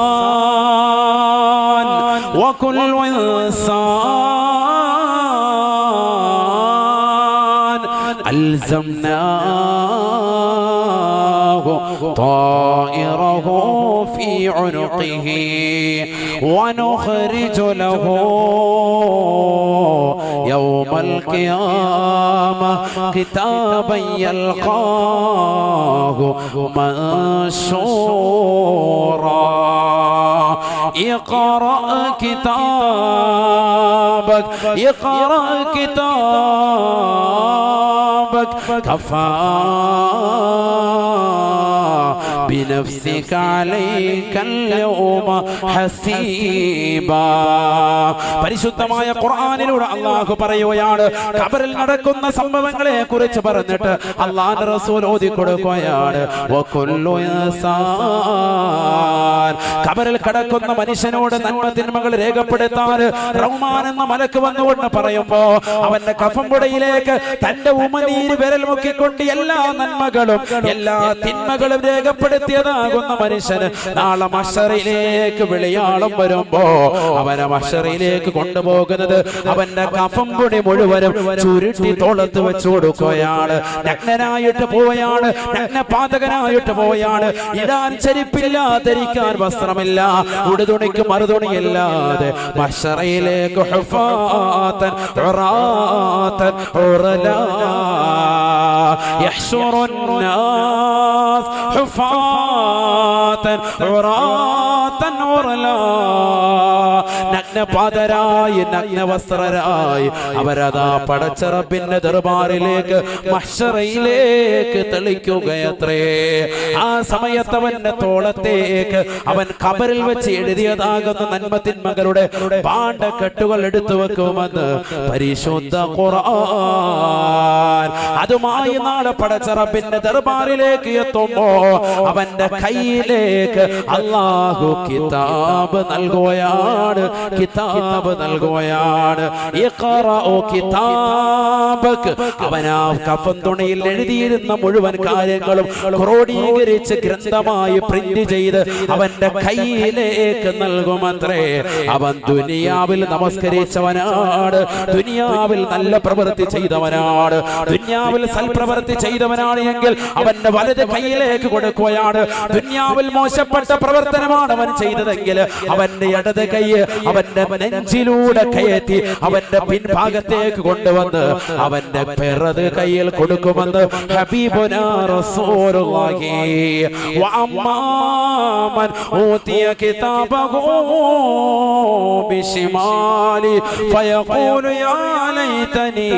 അൽസംനാഹു ത്വാഇറഹു ഫീ ഉനുഖിഹി വനുഖ്രിജു ലഹു യൗമൽ ഖിയാമഹ കിതാബൻ യൽഖാഹു മൻശൂറാ اقرأ كتابك اقرأ كتابك كفى بنفسك عليك اليوم حسيبا. പരിശുദ്ധമായ ഖുർആനിലൂടെ അല്ലാഹു പറയുകയാണ്, ഖബറിൽ നടക്കുന്ന സംഭവങ്ങളെ കുറിച്ച് പറഞ്ഞിട്ട് അല്ലാഹുവിന്റെ റസൂൽ ഓതി കൊടുക്കുകയാണ്. വകുല്ലു ഇൻസാൻ, ഖബറിൽ കിടക്കുന്ന മനുഷ്യനോട് നന്മ തിന്മകൾ രേഖപ്പെടുത്താൻ റഹ്മാൻ എന്ന മലക്ക് വന്നുകൊണ്ട് പറയുമ്പോ അവന്റെ കഫംപുടയിലേക്ക് തന്റെ ഉമനീര് വിരൽ മുക്കിക്കൊണ്ട് എല്ലാ നന്മകളും എല്ലാ തിന്മകളും രേഖപ്പെടുത്തിയതാകുന്ന മനുഷ്യന് നാളെ മഹ്ശറിലേക്ക് വിളിയാളം വരുമ്പോ അവനെ മഹ്ശറിലേക്ക് കൊണ്ടുപോകുന്നത് അവന്റെ കഫംപുടി മുഴുവനും ചുരുട്ടി തോളത്ത് വെച്ചു കൊടുക്കുകയാണ്. നഗ്നനായിട്ട് പോവുകയാണ്, നഗ്നപാതകനായിട്ട് പോവുകയാണ്. ഇടാൻ ചെരുപ്പില്ല, ധരിക്കാൻ വസ്ത്രമില്ല, ഉടുതുണിക്ക് മറുതുണിയില്ലാതെ മഹ്ശറിലേക്ക് ഹുഫാതൻ ഉറാതൻ ഉറലാ യഹ്ശുറുൻ നാസ് ഹുഫാതൻ ഉറാതൻ ഉറലാ. നഗ്നപാതരായി നഗ്നവസ്ത്രരായി അവരതാ പടച്ച റബ്ബിന്റെ ദർബാറിലേക്ക് മഹ്ശറിലേക്ക് തെളിക്കുകയത്രേ. ആ സമയത്ത് അവന്റെ തോളത്തേക്ക് അവൻ ഖബറിൽ വെച്ച് എഴുതിയതാകുന്ന നന്മ തിന്മകളുടെ പാണ്ഡക്കെട്ടുകൾ എടുത്തു വെക്കുമെന്ന് പരിശുദ്ധ ഖുർആൻ. അതുമായി നാളെ പടച്ച റബ്ബിന്റെ ദർബാറിലേക്ക് എത്തുമ്പോ അവന്റെ കയ്യിലേക്ക് അല്ലാഹു കിതാബ് നൽകുകയാണ്, കിതാബ് നൽകുകയാണ്. ഇഖ്റഉ കിതാബക്, അവനാ കഫൻ തുണിയിൽ എഴുതിയിരുന്ന മുഴുവൻ കാര്യങ്ങളും ക്രോഡീകരിച്ച് ഗ്രന്ഥമായി പ്രിന്റ് ചെയ്ത് അവന്റെ കയ്യിലേക്ക് നൽകുമത്രേ. അവൻ ദുനിയാവിൽ നമസ്കരിച്ചവനാണ്, ദുനിയാവിൽ നല്ല പ്രവൃത്തി ചെയ്തവനാണ്, ദുനിയാവിൽ സൽപ്രവൃത്തി ചെയ്തവനാണ് എങ്കിൽ അവന്റെ വലത് കയ്യിലേക്ക് കൊടുക്കുകയാണ്. ദുനിയാവിൽ മോശപ്പെട്ട പ്രവർത്തനമാണ് അവൻ ചെയ്തതെങ്കിൽ അവന്റെ ഇടത് കൈ അവന്റെ നെഞ്ചിലൂടെ കയറ്റി അവന്റെ പിൻഭാഗത്തേക്ക് കൊണ്ടുവന്ന് അവന്റെ പിറത് കയ്യിൽ കൊടുക്കുമെന്ന് ഹബീബുനാ റസൂലുള്ളാഹി. വഅമ്മാമൻ ഊതിയ കിതാബഹു ബിശിമാലി ഫയഖൂലു യാ ലൈതനി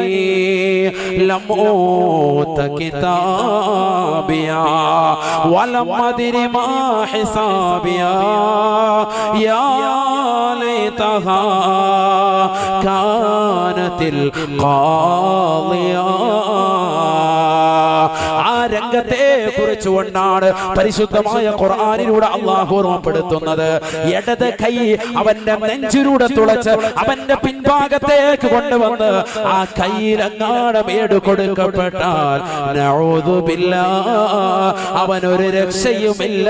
ലം ഊത കിതാബിയാ വലം അദ്രി മാ ഹിസാബിയാ യാ ലൈതഹാ കാനത്തിൽ ഖാളിയാ. ആ രംഗത്തെ കുറിച്ചുകൊണ്ടാണ് പരിശുദ്ധമായ ഖുർആനിലൂടെ അല്ലാഹു ഓർമ്മപ്പെടുത്തുന്നത്. ഇടത് കൈ അവന്റെ നെഞ്ചിലൂടെ തുളച്ച് അവന്റെ പിൻഭാഗത്തേക്ക് കൊണ്ടുവന്ന് ആ കയ്യിലെങ്ങാനും ഏട് കൊടുക്കപ്പെട്ടാൽ നഊദു ബില്ലാഹ്, അവനൊരു രക്ഷയുമില്ല,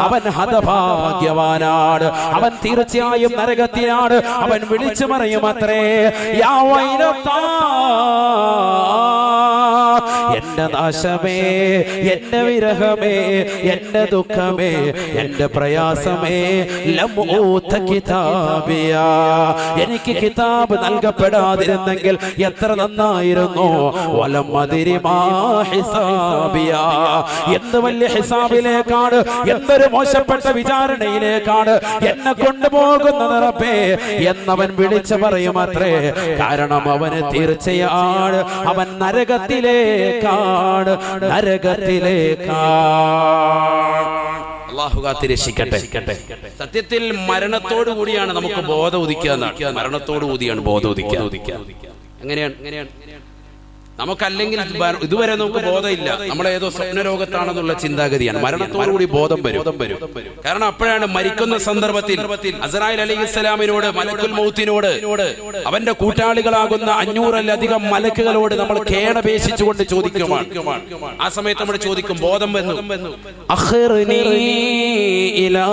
അവൻ ഹതഭാഗ്യവാനാണ്, അവൻ തീർച്ചയായും നരകത്തിലാണ്. അവൻ വിളിച്ചു പറയും അത്രേ, യാ വൈലത്താ, എന്റെ നാശമേ, എന്റെ വിരഹമേ, എന്റെ ദുഃഖമേ, എന്റെ പ്രയാസമേ, ലം ഊത കിതാബിയാ, എനിക്ക് കിതാബ് നൽകപ്പെടാതിരുന്നെങ്കിൽ എത്ര നന്നായിരുന്നു. വലം അദ്രി മാ ഹിസാബിയാ, എന്ത് വലിയ ഹിസാബിലേക്കാണ്, എന്തൊരു മോശപ്പെട്ട വിചാരണയിലേക്കാണ് എന്നെ കൊണ്ടുപോകുന്നത് റബ്ബേ എന്നവൻ വിളിച്ചു പറയും അത്രേ. കാരണം അവന് തീർച്ചയാണ് അവൻ നരകത്തിലേക്കാണ്, നരകത്തിലേക്കാണ്. അല്ലാഹു കാത്തിരക്ഷിക്കട്ടെ. സത്യത്തിൽ മരണത്തോടു കൂടിയാണ് നമുക്ക് ബോധം ഉദിക്കുക. മരണത്തോടു കൂടിയാണ് ബോധം ഉദിക്കുക. എങ്ങനെയാണ്? നമുക്കല്ലെങ്കിൽ ഇതുവരെ നമുക്ക് ബോധമില്ല, നമ്മളേതോ സ്വപ്നരോഗത്താണെന്നുള്ള ചിന്താഗതിയാണ്. മരണത്തോടുകൂടി ബോധം വരും. കാരണം അപ്പോഴാണ് മരിക്കുന്ന സന്ദർഭത്തിൽ അസ്രായീൽ അലൈഹിസ്സലാമിനോട്, മലക്കുൽ മൗത്തിനോട്, അവന്റെ കൂട്ടാളികളാകുന്ന 500-ലധികം മലക്കുകളോട് നമ്മൾ കേണപേക്ഷിച്ചുകൊണ്ട് ചോദിക്കുമാണ്. ആ സമയത്ത് നമ്മൾ ചോദിക്കും, ബോധം വന്നു, അഖിർനി ഇലാ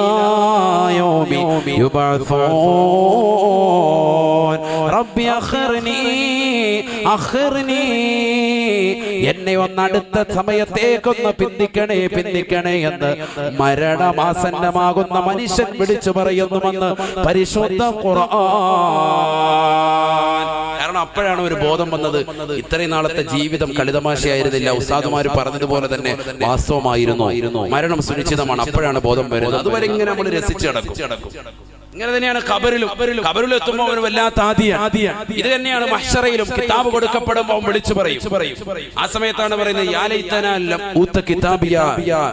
യൗമി യുബഅസൂൻ റബ്ബി അഖിർനി, എന്നെ ഒന്ന് അടുത്ത സമയത്തേക്കൊന്ന് പിന്തിക്കണേ എന്ന് മരണമാസന്നമാകുന്ന മനുഷ്യൻ വിളിച്ചു പറയുന്നുവെന്ന് പരിശുദ്ധ ഖുർആൻ. കാരണം അപ്പോഴാണ് ഒരു ബോധം വന്നത്. ഇത്രയും നാളത്തെ ജീവിതം കളിതമാശയായിരുന്നില്ല, ഉസ്താദുമാർ പറഞ്ഞതുപോലെ തന്നെ വാസ്തവമായിരുന്നു, മരണം സുനിശ്ചിതമാണ്. അപ്പോഴാണ് ബോധം വരുന്നത്. അതുവരെ ഇങ്ങനെ നമ്മൾ രസിച്ചു നടക്കും. ഇങ്ങനെ തന്നെയാണ് ഖബറിൽ എത്തുമ്പോൾ ഒരു വല്ലാത്ത ആദിയാണ്. ഇത് തന്നെയാണ് മഹ്ശറയിലും. കിതാബ് കൊടുക്കപ്പെടുമ്പോൾ വിളിച്ചു പറയും. ആ സമയത്താണ് പറയുന്നത്, യാ ലൈതനാ ലം ഊത കിതാബിയ,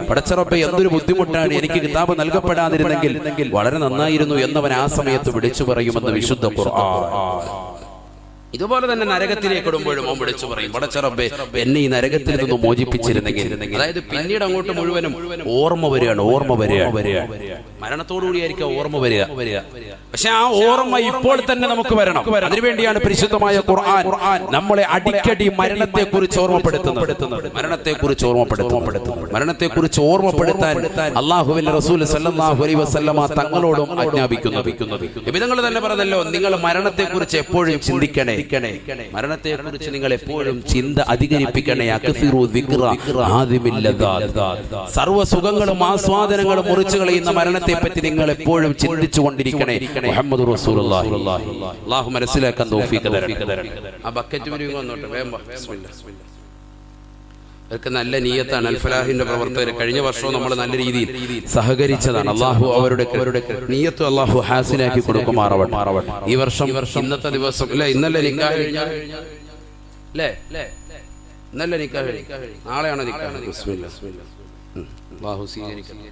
പടച്ച റബ്ബേ എന്തൊരു ബുദ്ധിമുട്ടാണ്, എനിക്ക് കിതാബ് നൽകപ്പെടാതിരുന്നെങ്കിൽ വളരെ നന്നായിരുന്നു എന്നവൻ ആ സമയത്ത് വിളിച്ചു പറയുമെന്ന് വിശുദ്ധ ഖുർആൻ. ഇതുപോലെ തന്നെ നരകത്തിലേക്ക് ഇടുമ്പോഴും അവൻ വിളിച്ചു പറയും, പടച്ച റബ്ബേ എന്നെ ഈ നരകത്തിൽ നിന്ന് മോചിപ്പിച്ചിരുന്നെങ്കിൽ. അതായത് പിന്നീട് അങ്ങോട്ട് മുഴുവനും ഓർമ്മ വരികയാണ്. മരണത്തോടുകൂടിയായിരിക്കും ഓർമ്മ വരിക. പക്ഷെ ആ ഓർമ്മ ഇപ്പോൾ തന്നെ നമുക്ക് വരണം. അതിനുവേണ്ടിയാണ് പരിശുദ്ധമായ ഖുർആൻ നമ്മളെ അടിക്കടി മരണത്തെക്കുറിച്ച് ഓർമ്മപ്പെടുത്തുന്നത്. മരണത്തെക്കുറിച്ച് ഓർമ്മപ്പെടുത്താൻ അല്ലാഹുവിന്റെ റസൂൽ സല്ലല്ലാഹു അലൈഹി വസല്ലമ തങ്ങളോടും ആജ്ഞാപിക്കുന്നത്. നബിതങ്ങൾ തന്നെ പറഞ്ഞല്ലോ, നിങ്ങൾ മരണത്തെക്കുറിച്ച് എപ്പോഴും ചിന്തിക്കണേ, മരണത്തെക്കുറിച്ച് നിങ്ങൾ എപ്പോഴും ചിന്ത അധികരിപ്പിക്കണേ. സർവ്വ സുഖങ്ങളും ആസ്വാദനങ്ങളും മുറിച്ചു കളയുന്ന മരണത്തെ പറ്റി നിങ്ങൾ എപ്പോഴും ചിന്തിച്ചു കൊണ്ടിരിക്കണേ. മുഹമ്മദ് റസൂലുള്ളാഹി. അല്ലാഹു മനസ്സിലാക്കാൻ തൗഫീഖ് തരട്ടെ. ആ ബക്കറ്റ് വന്നോട്ടെ, വേഗം ബിസ്മില്ലാഹ്. അവർക്ക് നല്ല നിയ്യത്താണ് അൽ ഫലാഹിന്റെ പ്രവർത്തകർ. കഴിഞ്ഞ വർഷവും നമ്മൾ നല്ല രീതിയിൽ സഹകരിച്ചതാണ്. അള്ളാഹു അവരുടെ നിയ്യത്ത് അള്ളാഹു ഹാസിലാക്കി കൊടുക്കുമാറാവട്ടെ. ഈ വർഷം ഇന്നത്തെ ദിവസം ഇന്നലെ നിക്കാഹ് അല്ലേ? ഇന്നലെ നിക്കാഹ്, നാളെയാണ് നിക്കാഹ്. അള്ളാഹു സ്വീകരിക്കട്ടെ.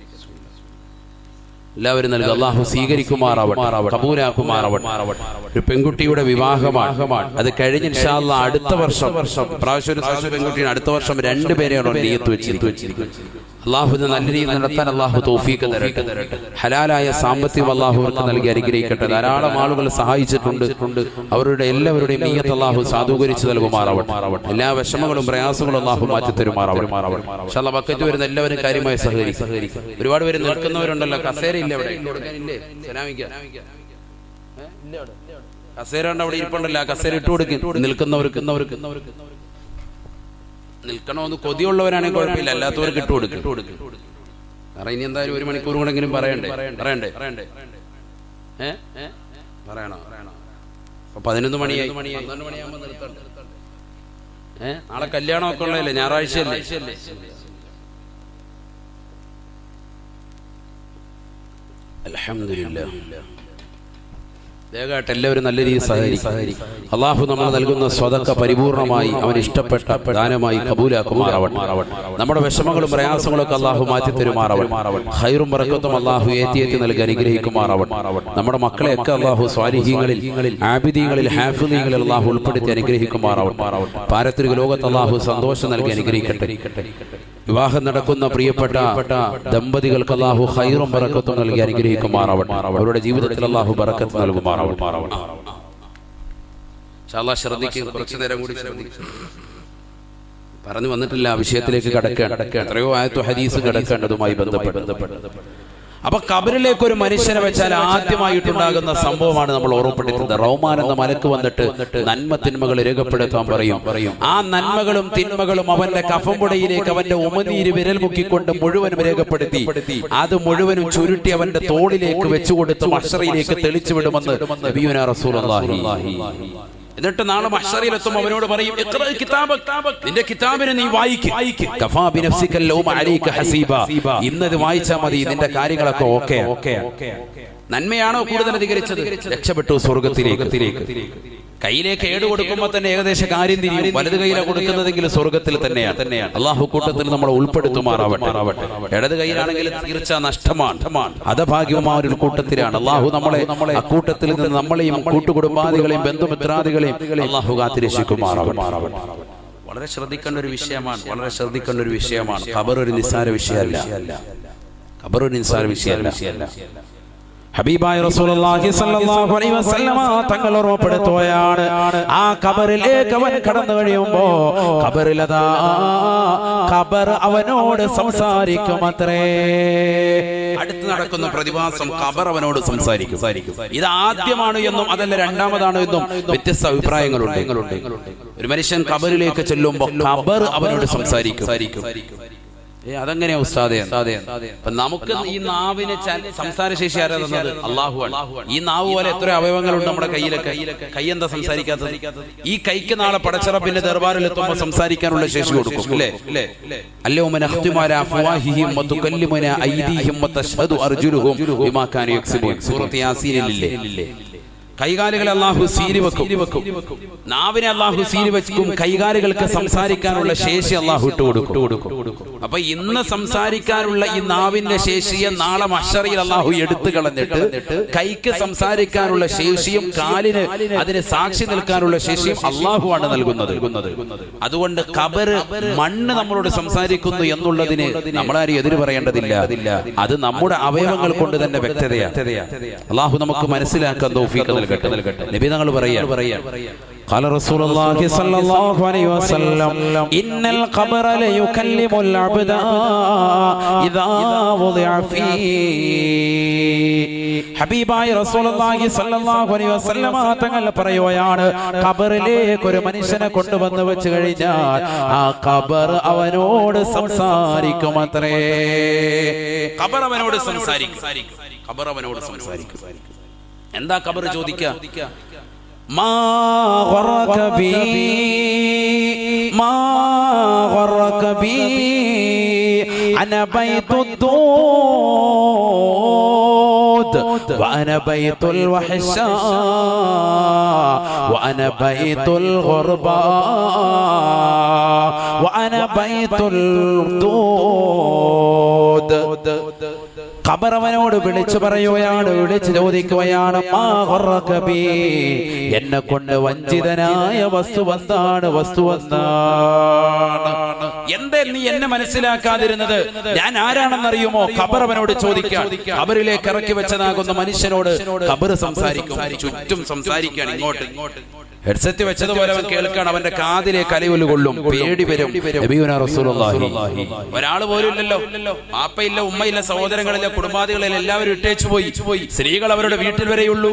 എല്ലാവരും നൽകുക. അള്ളാഹു സ്വീകരിക്കുമാറാവട്ടെ, കബൂലാക്കുമാറാവട്ടെ. ഒരു പെൺകുട്ടിയുടെ വിവാഹമാണ്. അത് കഴിഞ്ഞ് ഇൻഷാ അല്ലാഹ് അടുത്ത വർഷം, പ്രാവശ്യം ഒരു പെൺകുട്ടിയാണ്, അടുത്ത വർഷം 2 പേരെയാണ് നിയ്യത്ത് വെച്ചിരിക്കുന്നത്. അള്ളാഹുവിനെ നല്ല രീതിയിൽ നടത്താൻ അള്ളാഹു തൗഫീഖ് തരട്ടെ. ഹലാലായ സാമ്പത്തികം അള്ളാഹു അവർക്ക് നൽകി അനുഗ്രഹിക്കട്ടെ. ധാരാളം ആളുകൾ സഹായിച്ചിട്ടുണ്ട്. അവരുടെ എല്ലാവരുടെയും നിയ്യത്ത് അള്ളാഹു സാധൂകരിച്ച് നൽകുമാറാവട്ടെ. എല്ലാ വിഷമങ്ങളും പ്രയാസങ്ങളും അള്ളാഹു മാറ്റി തരുമാറാവട്ടെ. ഇൻഷാ അല്ലാഹ് ബക്കറ്റ് വരുന്ന എല്ലാവരും കാര്യമായി സഹകരിക്കും. ഒരുപാട് പേര് നിൽക്കുന്നവരുണ്ടല്ലോ, കസേരയില്ല അവിടെ, കസേര ഉണ്ട് അവിടെ ഇരിപ്പുണ്ടല്ലോ, കസേര ഇട്ട് കൊടുക്കും. നിൽക്കുന്നവർക്ക് നിൽക്കണമെന്ന് കൊതിയുള്ളവരാണെങ്കിൽ കുഴപ്പമില്ല, അല്ലാത്തവർക്ക് ഇട്ട് കൊടുക്കും. കാരണം ഇനി എന്തായാലും 1 മണിക്കൂർ കൂടെങ്കിലും പറയണ്ടേ? പറയണോ? 11 മണിയായി, 12 മണിയാകുമ്പോ നിർത്തണ്ടേ? നാളെ കല്യാണമൊക്കെ ഉള്ളതല്ലേ, ഞായറാഴ്ചയല്ലേ? അൽഹംദുലില്ലാഹ്. ദേഹമായിട്ട് എല്ലാവരും നല്ല രീതിയിൽ സഹകരിക്കും. അള്ളാഹു നമ്മൾ നൽകുന്ന സ്വതക്ക പരിപൂർണമായി അവൻ ഇഷ്ടപ്പെട്ട ദാനമായി കബൂലാക്കുമാറാവട്ടെ. നമ്മുടെ വിഷമങ്ങളും പ്രയാസങ്ങളും ഒക്കെ അള്ളാഹു മാറ്റി തരുമാറാവട്ടെ. ഖൈറും ബറക്കത്തും അള്ളാഹു ഏറ്റി നൽകി അനുഗ്രഹിക്കുമാറാവട്ടെ. നമ്മുടെ മക്കളെയൊക്കെ അള്ളാഹു സ്വാലിഹീങ്ങളിൽ, ആബിദീങ്ങളിൽ, ഹാഫിദീങ്ങളിൽ അള്ളാഹു ഉൾപ്പെടുത്തി അനുഗ്രഹിക്കുമാറാവട്ടെ. പാരത്രിക ലോകത്ത് അള്ളാഹു സന്തോഷം നൽകി അനുഗ്രഹിക്കട്ടെ. വിവാഹം നടക്കുന്ന പ്രിയപ്പെട്ട ദമ്പതികൾക്ക് അല്ലാഹു ഖൈറും ബറക്കത്തും നൽകി അനുഗ്രഹിക്കുമാറാവട്ടെ. അവരുടെ ജീവിതത്തിൽ അല്ലാഹു ബറക്കത്ത് നൽകുമാറാവട്ടെ. ഇൻഷാ അല്ലാഹ് ശ്രദ്ധിക്കുക, കുറച്ചു നേരം കൂടി ശ്രദ്ധിക്കുക. പറഞ്ഞു വന്നിട്ടില്ല, വിഷയത്തിലേക്ക് കടക്കാൻ എത്രയോ ആയത്തു ഹദീസ് കിടക്കേണ്ടതുമായി ബന്ധപ്പെട്ട്. അപ്പൊ ഖബറിലേക്ക് ഒരു മനുഷ്യനെ വെച്ചാൽ ആദ്യമായിട്ടുണ്ടാകുന്ന സംഭവമാണ് നമ്മൾ ഓർമ്മപ്പെടുത്തുന്നത്. റഹ്മാൻ എന്ന മലക്ക് വന്നിട്ട് നന്മ തിന്മകൾ രേഖപ്പെടുത്താൻ പറയും. ആ നന്മകളും തിന്മകളും അവന്റെ കഫംപുടയിലേക്ക് അവന്റെ ഉമനീര് വിരൽ മുക്കിക്കൊണ്ട് മുഴുവനും രേഖപ്പെടുത്തി അത് മുഴുവനും ചുരുട്ടി അവന്റെ തോളിലേക്ക് വെച്ചുകൊടുത്ത് മഹ്ശറിലേക്ക് തെളിച്ചു വിടുമെന്ന് നബിയുനാ റസൂലുള്ളാഹി. എന്നിട്ട് നാളെ മഹ്ശറിലെത്തും അവനോട് പറയും, നിന്റെ കിതാബിനെ നീ വായിക്ക്. ഇന്നത് വായിച്ചാൽ മതി, നിന്റെ കാര്യങ്ങളൊക്കെ ഓക്കെ. നന്മയാണോ കൂടുതൽ അധികരിച്ചത്? രക്ഷപ്പെട്ടു സ്വർഗത്തിലേക്ക്. കയ്യിലേക്ക് ഏട് കൊടുക്കുമ്പോൾ തന്നെ ഏകദേശം കാര്യം തിരിയും. വലത് കയ്യിലാണ് കൊടുക്കുന്നതെങ്കിൽ സ്വർഗത്തിൽ തന്നെയാണ്. അള്ളാഹു കൂട്ടത്തിൽ നമ്മളെ ഉൾപ്പെടുത്തുമാറാവട്ടെ. ഇടത് കയ്യിലാണെങ്കിൽ തീർച്ച നഷ്ടമാണ്, ഹതഭാഗ്യമായ കൂട്ടത്തിലാണ്. അള്ളാഹു നമ്മളെ അക്കൂട്ടത്തിൽ നിന്ന് നമ്മളെയും കൂട്ടുകുടുംബാദികളെയും ബന്ധുമിത്രാദികളെയും അള്ളാഹു കാത്തിരക്ഷിക്കുമാറാവട്ടെ. വളരെ ശ്രദ്ധിക്കേണ്ട ഒരു വിഷയമാണ്, വളരെ ശ്രദ്ധിക്കേണ്ട ഒരു വിഷയമാണ്. ഖബർ ഒരു നിസ്സാര വിഷയമല്ല, ഖബർ ഒരു നിസ്സാര വിഷയമല്ല. ഹബീബായ റസൂലുള്ളാഹി സ്വല്ലല്ലാഹു അലൈഹി വസല്ലമ തങ്ങൾ ഓർമ്മപ്പെടുത്തുകയാണ്, ആ ഖബറിലേക്ക് അവൻ കടന്നു കഴിയുമ്പോ ഖബറിലതാ ഖബർ അവനോട് സംസാരിക്കുമത്രേ. അടുത്ത് നടക്കുന്ന പ്രതിഭാസം ഖബർ അവനോട് സംസാരിക്കും. ഇത് ആദ്യമാണ് എന്നും അതല്ല രണ്ടാമതാണോ എന്നും വ്യത്യസ്ത അഭിപ്രായങ്ങളുണ്ട്. ഒരു മനുഷ്യൻ ഖബറിലേക്ക് ചെല്ലുമ്പോൾ ഖബർ അവനോട് സംസാരിക്കും. അതെങ്ങനെയാ ഉസ്താദേ? അപ്പൊ നമുക്ക് ഈ നാവിനെ സംസാരശേഷി ആരാ തന്നത്? അല്ലാഹുവാണ്. ഈ നാവ് പോലെ എത്ര അവയവങ്ങളുണ്ട് നമ്മുടെ കയ്യിലൊക്കെ. കൈ എന്താ സംസാരിക്കാത്തത്? ഈ കൈക്ക് നാളെ പടച്ചറപ്പിന്റെ ദർബാറിൽ എത്തുമ്പോൾ സംസാരിക്കാനുള്ള ശേഷി കൊടുക്കും, അല്ലേ? അല്ലൗമ നഖ്തിമു അലാ അഫ്വാഹിഹിം വതുകല്ലിമുനാ അയ്ദീഹിം വതശ്ഹദു അർജുലുഹും ബിമാ കാനൂ യക്സിബൂൻ. സൂറത്ത് യാസീനിലില്ലേ? കൈകാലുകളെ അല്ലാഹു സീലി വെക്കും, നാവിനെ അല്ലാഹു സീലി വെക്കും. കൈകാലുകൾക്ക് സംസാരിക്കാനുള്ള ശേഷി അല്ലാഹു ഇട്ടുകൊടുക്കും. അപ്പൊ ഇന്ന് സംസാരിക്കാനുള്ള ഈ നാവിന്റെ ശേഷിയെ നാളെ മഹ്ശറിൽ അല്ലാഹു എടുത്തു കളഞ്ഞിട്ട് കൈക്ക് സംസാരിക്കാനുള്ള ശേഷിയും കാലിന് അതിന് സാക്ഷി നിൽക്കാനുള്ള ശേഷിയും അല്ലാഹുവാണ് നൽകുന്നത്. അതുകൊണ്ട് ഖബർ മണ്ണ് നമ്മളോട് സംസാരിക്കുന്നു എന്നുള്ളതിന് നമ്മളാരും എതിര് പറയേണ്ടതില്ല. അത് നമ്മുടെ അവയവങ്ങൾ കൊണ്ട് തന്നെ വ്യക്തതയാണ്. അല്ലാഹു നമുക്ക് മനസ്സിലാക്കാൻ തൗഫീഖ് നൽകട്ടെ. നബി തങ്ങൾ പറയാ, قال رسول الله صلى الله عليه وسلم إن القبر ليكلم العبد إذا وضع فيه. ഹബീബായ റസൂലുള്ളാഹി സ്വല്ലല്ലാഹു അലൈഹി വസല്ലം തങ്ങൾ പറയുകയാണ്, ഖബറിലേക്ക് ഒരു മനുഷ്യനെ കൊണ്ടുവന്ന് വെച്ച് കഴിഞ്ഞാൽ ആ ഖബർ അവനോട് സംസാരിക്കുമത്രേ. ഖബർ അവനോട് സംസാരിക്കും. ഖബർ അവനോട് സംസാരിക്കും. എന്താ ഖബർ ചോദിക്കുക? മാ ഗറക ബി മാ ഗറക ബി അന ബൈതുദ്ദൂദ് വഅന ബൈതുൽ വഹ്ശാ വഅന ബൈതുൽ ഗുർബാ വഅന ബൈതുൽ ദൂദ്. ഖബർ അവനോട് വിളിച്ചു പറയുകയാണ്, വിളിച്ചു ചോദിക്കുകയാണ്, മാ ഗറക ബി, എന്നെ കൊണ്ട് വഞ്ചിതനായ വസ്തു എന്താണ്? എന്തേ നീ എന്നെ മനസ്സിലാക്കാതിരുന്നത്? ഞാൻ ആരാണെന്നറിയുമോ? ഖബർ അവനോട് ചോദിക്കാം. ഖബറിലേക്ക് ഇറക്കി വെച്ചതാകുന്ന മനുഷ്യനോട് ഖബർ സംസാരിക്കും. ചുറ്റും സംസാരിക്കുകയാണ്. ഇങ്ങോട്ട് ഹെഡ്സെറ്റ് വെച്ചതുപോലെ അവൻ കേൾക്കാൻ, അവന്റെ കാതിലേക്ക് അലയൊലി കൊള്ളും, പേടി വരും. നബിയുനാ റസൂലുള്ളാഹി. ഒരാൾ പോലും ഇല്ലല്ലോ, പാപ്പയില്ല, ഉമ്മയില്ല, സഹോദരങ്ങളില്ല, കുടുംബാദികളില്ല, എല്ലാവരും ഇട്ടേച്ചു പോയി. സ്ത്രീകൾ അവരുടെ വീട്ടിൽ വരെയുള്ളൂ.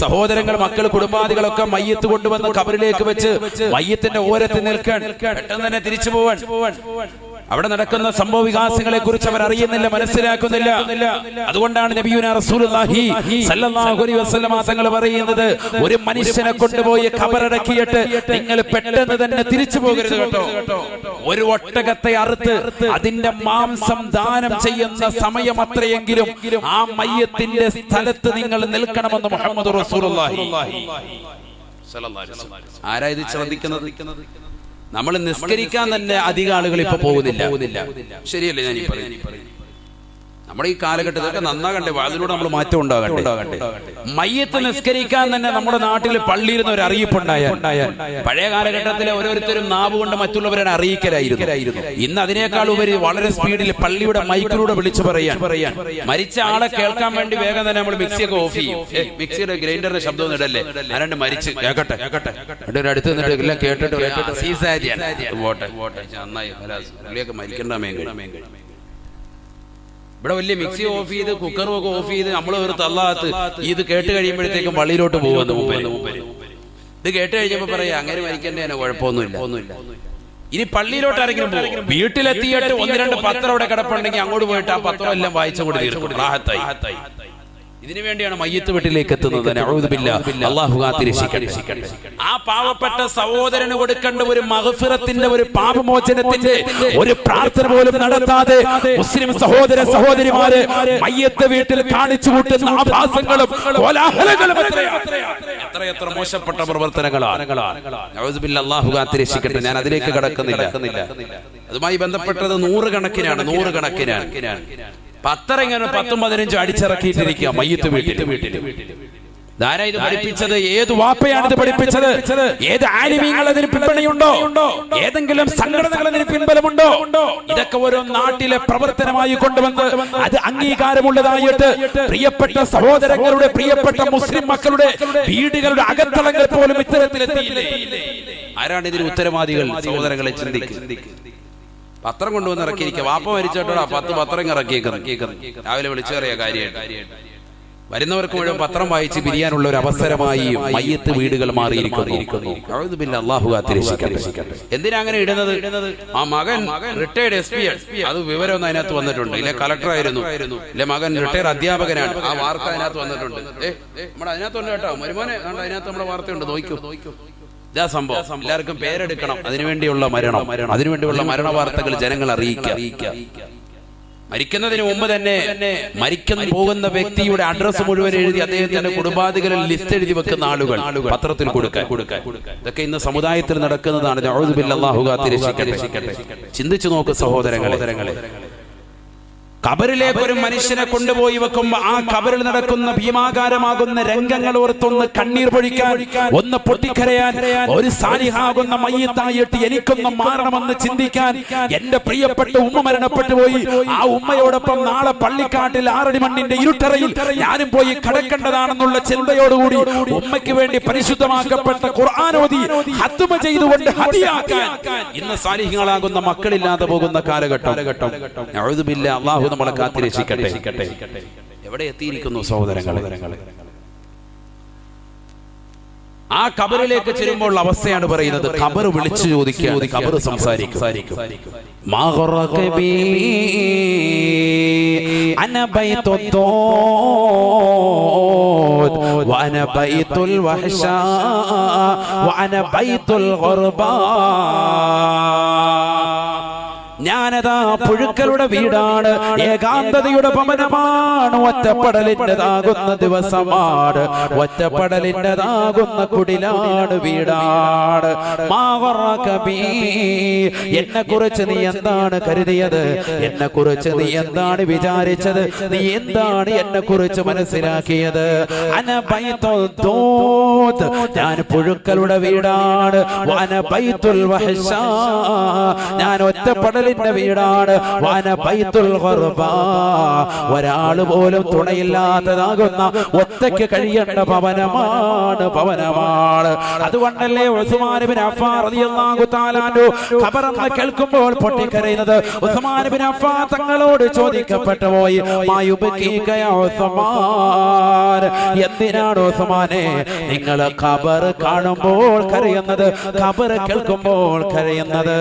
സഹോദരങ്ങൾ, മക്കൾ, കുടുംബാദികളൊക്കെ മയ്യത്ത് കൊണ്ടുവന്ന് ഖബറിലേക്ക് വെച്ച് മയ്യത്തിന്റെ ഓരത്ത് നിൽക്കാൻ, പെട്ടെന്ന് തന്നെ തിരിച്ചു പോവാൻ. അവിടെ നടക്കുന്ന സംഭവ വികാസങ്ങളെ കുറിച്ച് അവർ അറിയുന്നില്ല, മനസ്സിലാക്കുന്നില്ല. അതുകൊണ്ടാണ് നബിയുനാ റസൂലുള്ളാഹി സ്വല്ലല്ലാഹു അലൈഹി വസല്ലം തങ്ങൾ പറയുന്നത്, ഒരു മനുഷ്യനെ കൊണ്ടുപോയി ഖബറടക്കിയിട്ട് നിങ്ങൾ പെട്ടെന്ന് തന്നെ തിരിച്ചു പോകരുത് കേട്ടോ. ഒരു ഒട്ടകത്തെ അറുത്ത് അതിന്റെ മാംസം ദാനം ചെയ്യുന്ന സമയം അത്രയെങ്കിലും ആ മയ്യത്തിന്റെ സ്ഥലത്ത് നിങ്ങൾ നിൽക്കണമെന്ന് മുഹമ്മദ് റസൂലുള്ളാഹി സ്വല്ലല്ലാഹു അലൈഹി വസല്ലം. ആരാ ഇത് ശ്രദ്ധിക്കുന്നത്? നമ്മൾ നിസ്കരിക്കാൻ തന്നെ അധികം ആളുകൾ ഇപ്പൊ പോകുന്നില്ല. ശരിയല്ലേ ഞാൻ ഈ പറയുന്നത്? നമ്മുടെ ഈ കാലഘട്ടത്തിലൊക്കെ നന്നാകണ്ടേ, അതിലൂടെ നമ്മൾ മാറ്റം ഉണ്ടാകട്ടെ. മയ്യത്ത് നിസ്കരിക്കാൻ തന്നെ നമ്മുടെ നാട്ടിൽ പള്ളിയിരുന്ന ഒരു അറിയിപ്പുണ്ടായ. പഴയ കാലഘട്ടത്തിലെ ഓരോരുത്തരും നാവ് കൊണ്ട് മറ്റുള്ളവരെ അറിയിക്കലായിരുന്നു. ഇന്ന് അതിനേക്കാൾ ഉപരി വളരെ സ്പീഡിൽ പള്ളിയുടെ മൈക്കിലൂടെ വിളിച്ചു പറയാൻ, മരിച്ച ആളെ കേൾക്കാൻ വേണ്ടി വേഗം തന്നെ നമ്മൾ മിക്സിയൊക്കെ ഓഫ് ചെയ്യും. മിക്സിയുടെ ഗ്രൈൻഡറിന്റെ ശബ്ദം ഒന്നും ഇടല്ലേ, ആരാണ്ട് മരിച്ച് കേക്കട്ടെ അടുത്ത് നിന്നിട്ട് എല്ലാം കേട്ടിട്ട് പോട്ടെ നന്നായി പുള്ളിയൊക്കെ മരിക്കണ്ട മേങ്ങ. ഇവിടെ വലിയ മിക്സി ഓഫ് ചെയ്ത് കുക്കറും ഒക്കെ ഓഫ് ചെയ്ത് നമ്മൾ ഒരു തള്ളാത്ത് ഇത് കേട്ട് കഴിയുമ്പോഴത്തേക്കും പള്ളിയിലോട്ട് പോകുന്നു. ഇത് കേട്ട് കഴിഞ്ഞപ്പോ പറയാ അങ്ങനെ മരിക്കേണ്ടതിന് കുഴപ്പമൊന്നുമില്ല. ഇനി പള്ളിയിലോട്ട് ആരെങ്കിലും പോകും, വീട്ടിലെത്തിയിട്ട് 1-2 പത്രം അവിടെ കിടപ്പുണ്ടെങ്കിൽ അങ്ങോട്ട് പോയിട്ട് ആ പത്രം എല്ലാം വായിച്ചുകൊണ്ട് തീർക്കും. റാഹത്തായി. ഇതിനു വേണ്ടിയാണ് മയ്യത്ത് വീട്ടിലേക്ക് എത്തുന്നത്. അല്ലാഹു കാത്തിരക്ഷിക്കട്ടെ. ആ പാവപ്പെട്ട സഹോദരന് കൊടുക്കേണ്ട ഒരു മഗ്ഫിറത്തിന്റെ, ഒരു പാപമോചനത്തിന്റെ ഒരു പ്രാർത്ഥന പോലും നടത്താതെ മുസ്ലിം സഹോദര സഹോദരിമാരെ മയ്യത്ത് വീട്ടിൽ കാണിച്ചു കൂട്ടുന്ന ആഭാസങ്ങളും കോലാഹലങ്ങളും എത്രയെത്ര മോശപ്പെട്ട പ്രവർത്തനങ്ങളാണ്. അല്ലാഹു കാത്തിരക്ഷിക്കട്ടെ. ഞാൻ അതിലേക്ക് കടക്കുന്നില്ല. അതുമായി ബന്ധപ്പെട്ടത് നൂറുകണക്കിനാണ്. പത്തരം ഇങ്ങനെ 10-15 അടിച്ചിറക്കിയിട്ടിരിക്കുക മയ്യത്ത് വീട്ടിൽ. ധാരാ ഇത് പഠിപ്പിച്ചത്? ഏത് വാപ്പയാണ് ഇത് പഠിപ്പിച്ചത്? ഏത് ആലിമീങ്ങൾ അതിന് പിന്തുണയുണ്ടോ? ഏതെങ്കിലും സംഘടനകൾ അതിന് പിൻബലമുണ്ടോ? ഇതൊക്കെ ഓരോ നാട്ടിലെ പ്രവർത്തനമായി കൊണ്ടുവന്ന് അത് അംഗീകാരമുള്ളതായിട്ട് പ്രിയപ്പെട്ട സഹോദരങ്ങളുടെ, പ്രിയപ്പെട്ട മുസ്ലിം മക്കളുടെ വീടുകളുടെ അകത്തളങ്ങൾ പോലും ഇത്തരത്തിലെത്തിയില്ലേ? ആരാണ് ഇതിന് ഉത്തരവാദികൾ? സഹോദരങ്ങളെ ചിന്തിക്കുക. പത്രം കൊണ്ടുവന്ന് ഇറക്കിയിരിക്കുക. വാപ്പ മരിച്ചോട്ടോടാ 10 പത്രം ഇറക്കിയേക്കുന്നു. രാവിലെ വിളിച്ചു പറയാ കാര്യമായിട്ട്. വരുന്നവർക്ക് മുഴുവൻ പത്രം വായിച്ച് പിരിയാനുള്ള ഒരു അവസരമായി മയ്യത്ത് വീടുകൾ മാറിയിരിക്കുന്നു. അല്ലാഹു കാത്തിരക്ഷിക്കട്ടെ. എന്തിനാ അങ്ങനെ ഇടുന്നത്? ആ മകൻ റിട്ടയർഡ് SP, അത് വിവരമൊന്നും അതിനകത്ത് വന്നിട്ടുണ്ട്. ഇല്ല കളക്ടർ ആയിരുന്നു, ഇല്ല മകൻ റിട്ടയർഡ് അധ്യാപകനാണ്, ആ വാർത്ത അതിനകത്ത് വന്നിട്ടുണ്ട്. നമ്മുടെ അതിനകത്തുണ്ട് കേട്ടോ, മരുമോനെ അതിനകത്ത് നമ്മുടെ വാർത്തയുണ്ട്, നോക്കൂ. ഇതാ സംഭവം. എല്ലാവർക്കും പേരെടുക്കണം. അതിനുവേണ്ടിയുള്ള അതിനുവേണ്ടിയുള്ള മരണ വാർത്തകൾ ജനങ്ങൾ അറിയിക്കുക. മരിക്കുന്നതിന് മുമ്പ് തന്നെ മരിക്കുന്ന പോകുന്ന വ്യക്തിയുടെ അഡ്രസ് മുഴുവൻ എഴുതി അദ്ദേഹത്തിന്റെ കുടുംബാദികളിൽ ലിസ്റ്റ് എഴുതി വെക്കുന്ന ആളുകൾ പത്രത്തിൽ കൊടുക്കാൻ. ഇതൊക്കെ ഇന്ന് സമുദായത്തിൽ നടക്കുന്നതാണ്. അഊദു ബില്ലാഹി, അല്ലാഹു കാത്തിരക്ഷിക്കട്ടെ. ചിന്തിച്ചു നോക്ക് സഹോദരങ്ങളെ. ഖബറിലേക്ക് ഒരു മനുഷ്യനെ കൊണ്ടുപോയി വെക്കുമ്പോ ആ ഖബറിൽ നടക്കുന്ന ഭീമാകാരമാകുന്ന രംഗങ്ങൾ ഓർത്തൊന്ന് കണ്ണീർ പൊഴിക്കാൻ, ഒന്ന് പൊട്ടിക്കരയാൻ, ഒരു സാലിഹാകുന്ന മയ്യിത്തായിട്ട് എനിക്കൊന്ന് മാറണമെന്ന് ചിന്തിക്കാൻ. എന്റെ പ്രിയപ്പെട്ട ഉമ്മ മരണപ്പെട്ടു പോയി, ആ ഉമ്മയോടൊപ്പം നാളെ പള്ളിക്കാട്ടിൽ 6 മണ്ണിന്റെ ഇരുട്ടറയിൽ ഞാനും പോയി കിടക്കേണ്ടതാണെന്നുള്ള ചിന്തയോടുകൂടി ഉമ്മയ്ക്ക് വേണ്ടി പരിശുദ്ധമാക്കപ്പെട്ട ഖുർആൻ ഓതി ഹത്മ ചെയ്തുകൊണ്ട് ഹദിയാക്കാൻ ഇന്ന് സാലിഹ്യങ്ങളാകുന്ന മക്കളില്ലാതെ പോകുന്ന കാലഘട്ടം. അഊദു ബില്ലാഹി, അല്ലാഹു നമ്മളെ കാത്തിരക്ഷിക്കട്ടെ. എവിടെ എത്തിയിരിക്കുന്നു സഹോദരങ്ങളെ? ആ ഖബറിലേക്ക് ചെല്ലുമ്പോൾ അവസ്ഥയാണ് പറയുന്നത്. ഖബർ വിളിച്ചു ചോദിക്കുക, ഖബർ സംസാരിക്കും. അന ബൈത്തുൽ വഅന ബൈത്തുൽ വഹ്ശാ വഅന ബൈത്തുൽ ഖുർബാ. ഞാനതാ പുഴുക്കളുടെ വീടാണ്, ഏകാന്തതയുടെ ഭവനമാണ്, ഒറ്റപ്പെടലിൻ്റെതാകുന്ന ദിവസമാണ്, ഒറ്റപ്പെടലിൻ്റെതാകുന്ന കുടിലാണ്, വീടാണ്. എന്നെ കുറിച്ച് നീ എന്താണ് കരുതിയത്? എന്നെ കുറിച്ച് നീ എന്താണ് വിചാരിച്ചത്? നീ എന്താണ് എന്നെ കുറിച്ച് മനസ്സിലാക്കിയത്? അന ബൈത്തുൽ ദൂത്, ഞാൻ പുഴുക്കളുടെ വീടാണ്. വഅന ബൈത്തുൽ വഹ്ശാ, ഞാൻ ഒറ്റപ്പെടലിന്റെ വീടാണ്. വഅന ബൈത്തുൽ ഖുർബാ, ഒരാള് പോലും തുണയില്ലാത്തതാകുന്ന ഒറ്റയ്ക്ക് കഴിയേണ്ട ഭവനമാണ്. അതുകൊണ്ടല്ലേ ഉസ്മാൻ ഇബ്നു അഫ്ഫാൻ റളിയല്ലാഹു തആല അൻഹു ഖബറെന്ന് കേൾക്കുമ്പോൾ പൊട്ടിക്കരയുന്നത്? ഉസ്മാൻ ഇബ്നു അഫ്ഫാൻ തങ്ങളോട് ചോദിക്കപ്പെട്ടു പോയി, മായുബകീക യാ ഉസ്മാൻ, എന്തിനാണ് ഉസ്മാനെ നിങ്ങൾ ഖബർ കാണുമ്പോൾ കരയുന്നത്, ഖബർ കേൾക്കുമ്പോൾ കരയുന്നത്?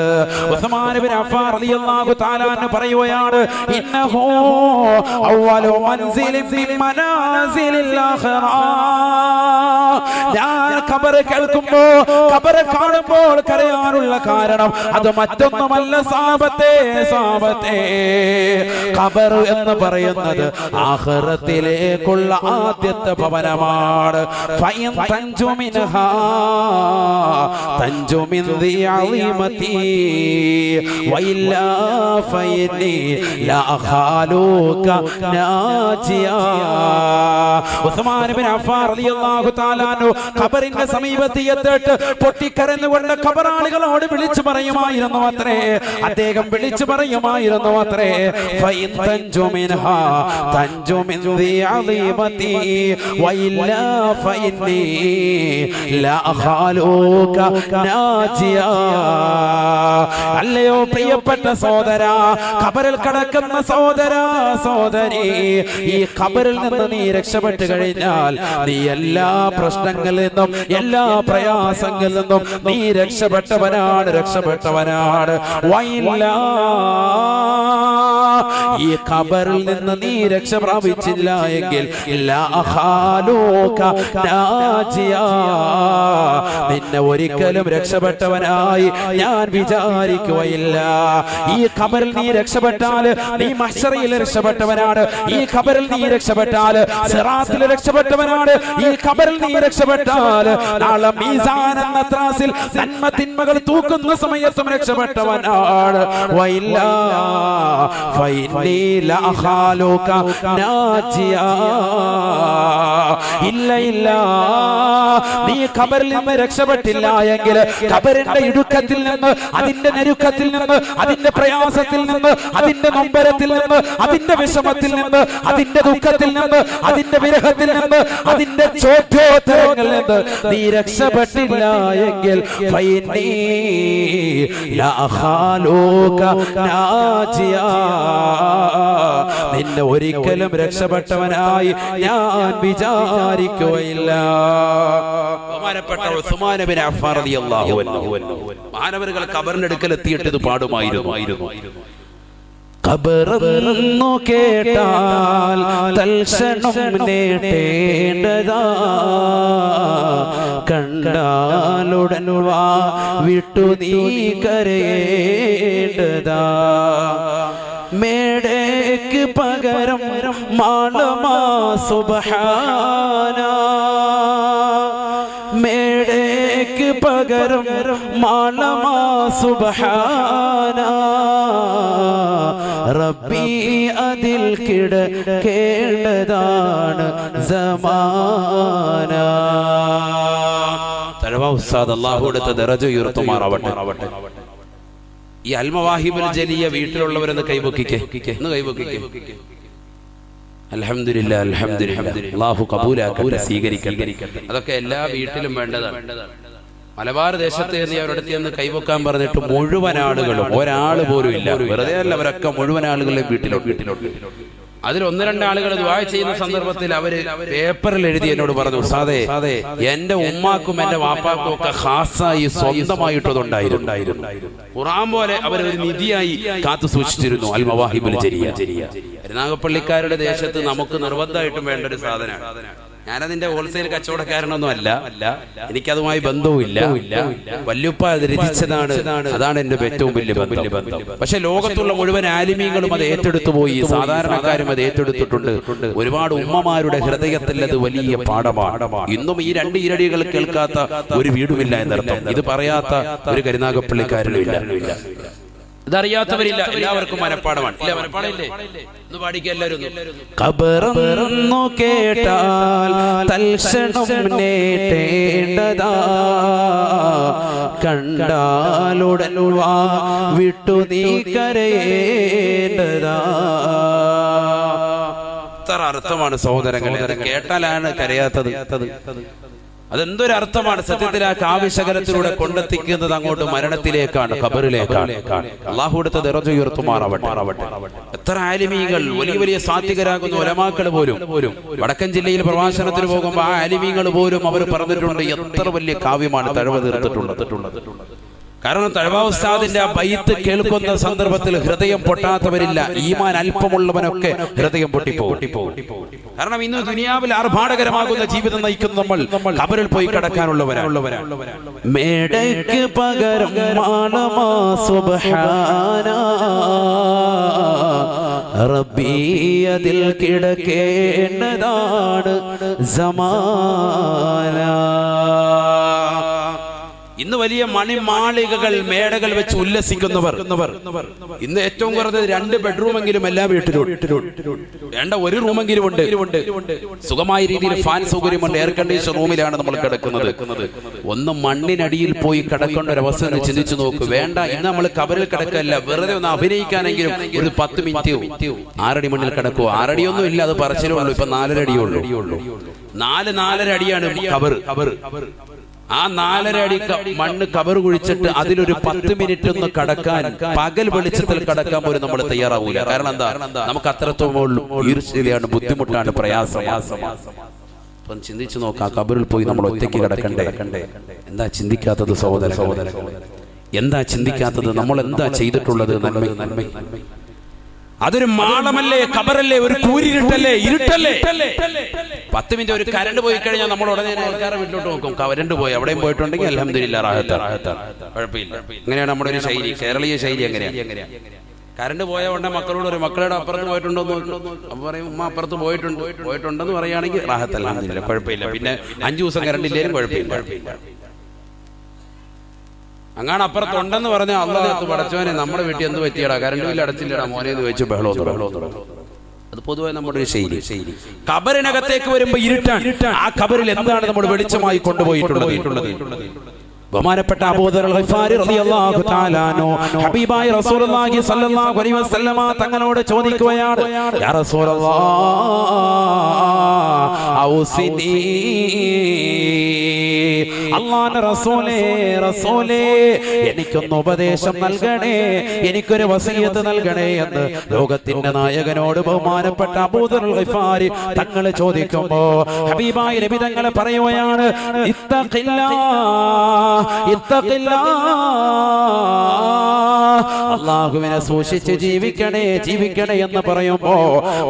ഉസ്മാൻ ഇബ്നു അഫ്ഫാൻ റളിയല്ലാഹു തആല അൻഹു പറയുകയാണ്, ഇന്നഹു അവ്വലു മൻസിലിൻ ഫി മനാസിലിൽ ആഖിറ. ഞാൻ ഖബർ കേൾക്കുമ്പോൾ, ഖബർ കാണുമ്പോൾ കരയാനുള്ള കാരണം അത് മറ്റൊന്നുമല്ല സാബത്തെ. ഖബർ എന്ന് പറയുന്നത് ആഖിറത്തിലേക്കുള്ള ആദ്യത്തെ ഭവനമാണ്. ഫൈൻ തൻജു മിൻഹാ തൻജു മിൻ ദി അളീമതി വഇല്ലാ ഫൈനി ലാ ഖാലൂക നാജിയാ. ഉസ്മാൻ ഇബ്നു അഫ്ഫാൻ റളിയല്ലാഹു തആല അൻഹു ഖബറിന്റെ സമീപത്ത് എത്തിയിട്ട് പൊട്ടിക്കരഞ്ഞുകൊണ്ട് ഖബറാളികളോട് വിളിച്ചു പറയുമായിരുന്നു അത്രേ. അദ്ദേഹം വിളിച്ചു പറയുമായിരുന്നു അത്രേ, ഫൈൻ തൻജു മിൻഹാ തൻജു മിൻ ദി അളീമതി വഇല്ലാ ഫൈനി ലാ ഖാലൂക നാജിയാ. അല്ലയോ പ്രിയപ്പെട്ട സഹോദരാ, ഖബറിൽ കിടക്കുന്ന സഹോദരി, ഈ ഖബറിൽ നിന്ന് നീ രക്ഷപ്പെട്ടു കഴിഞ്ഞാൽ നീ എല്ലാ പ്രശ്നങ്ങളിൽ നിന്നും, എല്ലാ പ്രയാസങ്ങളിൽ നിന്നും നീ രക്ഷപ്പെട്ടവനാണ്. വൈലാ, ഈ ഖബറിൽ നിന്ന് നീ രക്ഷ പ്രാപിച്ചില്ല എങ്കിൽ നിന്നെ ഒരിക്കലും രക്ഷപ്പെട്ടവനായി ഞാൻ വിചാരിക്കുക വിജാരിക്കുകയില്ല. ഈ ഖബറിൽ നീ രക്ഷപ്പെട്ടാൽ നീ മഹ്ശറിൽ രക്ഷപ്പെട്ടവനാണ്. ഈ ഖബറിൽ നീ രക്ഷപ്പെട്ടാൽ സിറാത്തിൽ രക്ഷപ്പെട്ടവനാണ്. ഈ ഖബറിൽ നീ രക്ഷപ്പെട്ടാൽ നാളെ മീസാൻ എന്ന ത്രാസിൽ നന്മ തിന്മകൾ തൂക്കുന്ന സമയത്തും രക്ഷപ്പെട്ടവനാണ്. വഇല്ല ഫഇന്നി ലഅഖാലുക നാജിയാ. ഇല്ല ഇല്ല, നീ ഖബറിൽ നിന്ന് രക്ഷപ്പെട്ടില്ല എങ്കിൽ ഖബറിന്റെ ഇടുക്കത്തിൽ നിന്ന്, അതിന്റെ ഞെരുക്കത്തിൽ നിന്ന്, അതിന്റെ പ്രയാസത്തിൽ നിന്ന്, അതിന്റെ നൊമ്പരത്തിൽ നിന്ന്, അതിന്റെ വിഷമത്തിൽ നിന്ന്, അതിന്റെ ദുഃഖത്തിൽ നിന്ന്, അതിന്റെ വിരഹത്തിൽ നിന്ന്, അതിന്റെ ചോദ്യോത്തരങ്ങളിൽ നിന്ന് നീ രക്ഷപ്പെട്ടില്ല എങ്കിൽ ഫഇന്നി ലഅഖാലുക നാജിയാ, നിന്നെ ഒരിക്കലും രക്ഷപ്പെട്ടവനായി ഞാൻ വിചാരിക്കുകയില്ല. ബഹുമാനപ്പെട്ട ഉസ്മാൻ ഇബ്നു അഫ്ഫാൻ റളിയല്ലാഹു അൻഹു മഹാനവറുകൾ ഖബറിന്റെ അടുക്കൽ എത്തിയിട്ട് ഇത് പാടുമായിരുന്നു. ഖബറെന്നു കേട്ടാൽ തൽക്ഷണം നേടേണ്ടതാ, കണ്ടാലുടൻ വാ വിട്ടു നീ കരയേണ്ടതാ. മേടയ്ക്ക് പകരം മാളമാ സുബ്ഹാന, മേടയ്ക്ക് പകരം മാളമാ സുബ്ഹാന, റബ്ബി അതിൽ കിടക്കേണ്ടതാണ് സമാന. തഴവ ഉസ്താദ് അല്ലാഹു അടുത്ത ദറജ ഉയർത്തുമാറാവട്ടെ. ഈ അൽമവാഹിബുൽ ജലിയ വീട്ടിലുള്ളവരെന്ന് കൈവക്കിക്കേ, ഒന്ന് കൈവക്കിക്കേ. അൽഹംദുലില്ലാ അൽഹംദുലില്ലാ, അല്ലാഹു കബൂലാക്കട്ടെ, സ്വീകരിക്കട്ടെ. അതൊക്കെ എല്ലാ വീട്ടിലും വേണ്ടതാണ്. മലബാർ ദേശത്ത് അവരുടെ അടുത്ത് കൈവക്കാൻ പറഞ്ഞിട്ട് മുഴുവൻ ആളുകളും, ഒരാള് പോലും ഇല്ല, വെറുതെ അല്ല, അവരൊക്കെ മുഴുവൻ ആളുകളെ വീട്ടിലോട്ട്. അതിൽ ഒന്ന് രണ്ടാളുകൾ ദുആ ചെയ്യുന്ന സന്ദർഭത്തിൽ അവര് പേപ്പറിൽ എഴുതി എന്നോട് പറഞ്ഞു, ഉസ്താദേ എന്റെ ഉമ്മാക്കും എന്റെ വാപ്പാക്കും ഒക്കെ ഖാസായി സ്വന്തമായിട്ടതുണ്ടായിരുന്നു. ഖുർആൻ പോലെ അവരൊരു നിധിയായി കാത്തു സൂക്ഷിച്ചിരുന്നു അൽ മവാഹിബുൽ ജലിയ. കരുനാഗപ്പള്ളിക്കാരുടെ ദേശത്ത് നമുക്ക് നിർബന്ധമായിട്ടും വേണ്ട ഒരു സാധനമാണ്. ഞാനതിന്റെ ഹോൾസെയിൽ കച്ചവടക്കാരനൊന്നും അല്ല, എനിക്കതുമായി ബന്ധവുമില്ല. വല്യുപ്പ അത് രചിച്ചതാണ്, അതാണ് എന്റെ ഏറ്റവും വലിയ ബന്ധം. പക്ഷെ ലോകത്തുള്ള മുഴുവൻ ആലിമീങ്ങളും അത് ഏറ്റെടുത്തു പോയി, സാധാരണക്കാരും അത് ഏറ്റെടുത്തിട്ടുണ്ട്. ഒരുപാട് ഉമ്മമാരുടെ ഹൃദയത്തിൽ അത് വലിയ പാഠമാണ്. ഇന്നും ഈ രണ്ട് ഈരടികൾ കേൾക്കാത്ത ഒരു വീടുമില്ല എന്നർത്ഥം. ഇത് പറയാത്ത ഒരു കരുനാഗപ്പള്ളിക്കാരനുമില്ല, ഇതറിയാത്തവരില്ല. എല്ലാവർക്കും മനപ്പാടമാണ്. ഇല്ല, മനപ്പാടമില്ലേ? ഒന്ന് പാടിക്കുക എല്ലാവരും. ഖബറെന്നു കേട്ടാൽ തൽക്ഷണം നേടേണ്ടതാ, കണ്ടാലുടൻ വാ വിട്ടു നീ കരയേണ്ടതാ. ഇത്ര അർത്ഥമാണ് സഹോദരങ്ങളെ. അത് കേട്ടാലാണ് കരയാത്തത്. അതെന്തൊരർത്ഥമാണ് സത്യത്തിൽ. ആ കാവ്യശകലത്തിലൂടെ കൊണ്ടെത്തിക്കുന്നത് അങ്ങോട്ട് മരണത്തിലേക്കാണ്, ഖബറിലേക്കാണ്. അല്ലാഹു അടുത്ത ദറജ ഉയർത്തുമാറാവട്ടെ. എത്ര ആലിമീങ്ങൾ, വലിയ വലിയ സാത്വികരാകുന്ന ഉലമാക്കൾ പോലും വടക്കൻ ജില്ലയിൽ പ്രഭാഷണത്തിന് പോകുമ്പോൾ ആ ആലിമീങ്ങൾ പോലും അവർ പറഞ്ഞിട്ടുണ്ട് എത്ര വലിയ കാവ്യമാണ് തഴവ തീർത്തിട്ടുള്ളത്. കാരണം തഴവ ഉസ്താദിന്റെ ആ ബൈത്ത് കേൾക്കുന്ന സന്ദർഭത്തിൽ ഹൃദയം പൊട്ടാത്തവരില്ല. ഈമാൻ അല്പമുള്ളവനൊക്കെ ഹൃദയം പൊട്ടിപ്പോകും. കാരണം ഇന്ന് ദുനിയാവിൽ ആർഭാടകരമാകുന്ന ജീവിതം നയിക്കുന്ന നമ്മൾ ഖബറിൽ പോയി കടക്കാനുള്ളവരാണ്. മേടയ്ക്ക് പകരം മാളമാ സുബ്ഹാന, റബ്ബി അതിൽ കിടക്കേണ്ടതാണ് സമാന. ഇന്ന് വലിയ മണിമാളികകൾ, മേടകൾ വെച്ച് ഉല്ലസിക്കുന്നവർ ഇന്ന് ഏറ്റവും കുറഞ്ഞത് 2 ബെഡ്റൂമെങ്കിലും എല്ലാ വീട്ടിലും വേണ്ട, 1 റൂമെങ്കിലും ഉണ്ട്. സുഖമായ രീതിയിൽ ഫാൻ സൗകര്യമുണ്ട്, എയർ കണ്ടീഷൻ റൂമിലാണ് നമ്മൾ കിടക്കുന്നത്. ഒന്ന് മണ്ണിനടിയിൽ പോയി കിടക്കേണ്ട ഒരു അവസ്ഥ ചിന്തിച്ചു നോക്ക്. വേണ്ട, ഇന്ന് നമ്മൾ ഖബറിൽ കിടക്കല്ല, വെറുതെ ഒന്ന് അഭിനയിക്കാനെങ്കിലും ഒരു 10 മിനിറ്റ് 6 അടി മണ്ണിൽ കിടക്കുവോ? 6 അടിയൊന്നും ഇല്ല, അത് പറച്ചിലേ ഉള്ളൂ. ഇപ്പൊ 4 അടിയുള്ളൂ. 4 അടിയാണ് ഖബർ. ആ 4.5 അടി മണ്ണ് കബർ കുഴിച്ചിട്ട് അതിലൊരു 10 മിനിറ്റ് ഒന്ന് കടക്കാൻ, പകൽ വെളിച്ചത്തിൽ കടക്കാൻ പോലും നമ്മൾ തയ്യാറാവൂല. കാരണം എന്താ? നമുക്ക് അത്രത്തോളം ഈർഷ്യതയാണ്, ബുദ്ധിമുട്ടാണ്, പ്രയാസമാണ്. ചിന്തിച്ചു നോക്കാം, കബറിൽ പോയി നമ്മൾ ഒറ്റയ്ക്ക് കിടക്കണ്ടേ? എന്താ ചിന്തിക്കാത്തത് സഹോദരങ്ങളെ? എന്താ ചിന്തിക്കാത്തത്? നമ്മൾ എന്താ ചെയ്തിട്ടുള്ളത്? നന്മ അതൊരു മാളമല്ലേ, ഖബറല്ലേ, ഒരു കൂരിരുട്ടല്ലേ, ഇരുട്ടല്ലേ. 10 മിനിറ്റ് ഒരു കറണ്ട് പോയി കഴിഞ്ഞാൽ നമ്മൾ ഉടനെ ആൾക്കാരെ വീട്ടിലോട്ട് നോക്കും. കറണ്ട് പോയി, അവിടെയും പോയിട്ടുണ്ടെങ്കിൽ അൽഹംദുലില്ലാഹ് റാഹത്താണ്, കുഴപ്പമില്ല. അങ്ങനെയാണ് നമ്മുടെ ഒരു ശൈലി, കേരളീയ ശൈലി. എങ്ങനെയാ കറണ്ട് പോയ ഉടനെ മക്കളോട് ഒരു മക്കളുടെ അപ്പുറത്ത് പോയിട്ടുണ്ടോ എന്ന് നോക്കും. അപ്പൊ പറയും ഉമ്മ അപ്പുറത്ത് പോയിട്ടുണ്ടെന്ന് പറയുകയാണെങ്കിൽ റാഹത്ത്, അൽഹംദുലില്ലാഹ്, കുഴപ്പമില്ല. പിന്നെ 5 ദിവസം കറണ്ട് ഇല്ലേലും കുഴപ്പമില്ല. അങ്ങനെ അപ്പുറത്തുണ്ടെന്ന് പറഞ്ഞാൽ അള്ളാഹു പടച്ചവനെ നമ്മുടെ വീട്ടിൽ എന്ത് പറ്റിയടാ, കറണ്ട് ബില്ല് അടച്ചില്ലടാ മോനെ എന്ന് വെച്ച് ബഹളോ. അത് പൊതുവെ നമ്മുടെ ഒരു ശൈലി. ഖബറിനകത്തേക്ക് വരുമ്പോ ഇരുട്ടാണ്. ആ ഖബറിൽ എന്താണ് നമ്മൾ വെളിച്ചമായി കൊണ്ടുപോയിട്ടുള്ളത്? ബഹുമാനപ്പെട്ട അബൂ ദർ അൽ ഗിഫാരി റളിയല്ലാഹു തആല അൻഹു ഹബീബായ റസൂലുള്ളാഹി സ്വല്ലല്ലാഹു അലൈഹി വസല്ലമ തങ്ങളോട് ചോദിക്കുകയാണ്, യാ റസൂലല്ലാഹ് ഔസിനി, അല്ലാഹുവിന്റെ റസൂലേ എനിക്കൊന്ന് ഉപദേശം നൽകണേ, എനിക്കൊരു വസിയത്ത് നൽകണേ എന്ന് ലോകത്തിന്റെ നായകനോട് ബഹുമാനപ്പെട്ട അബൂ ദർ അൽ ഗിഫാരി തങ്ങൾ ചോദിക്കുമ്പോ ഹബീബായ നബി തങ്ങൾ പറയുകയാണ്, അല്ലാഹുവിനെ സൂക്ഷിച്ച് ജീവിക്കണേ എന്ന് പറയുമ്പോ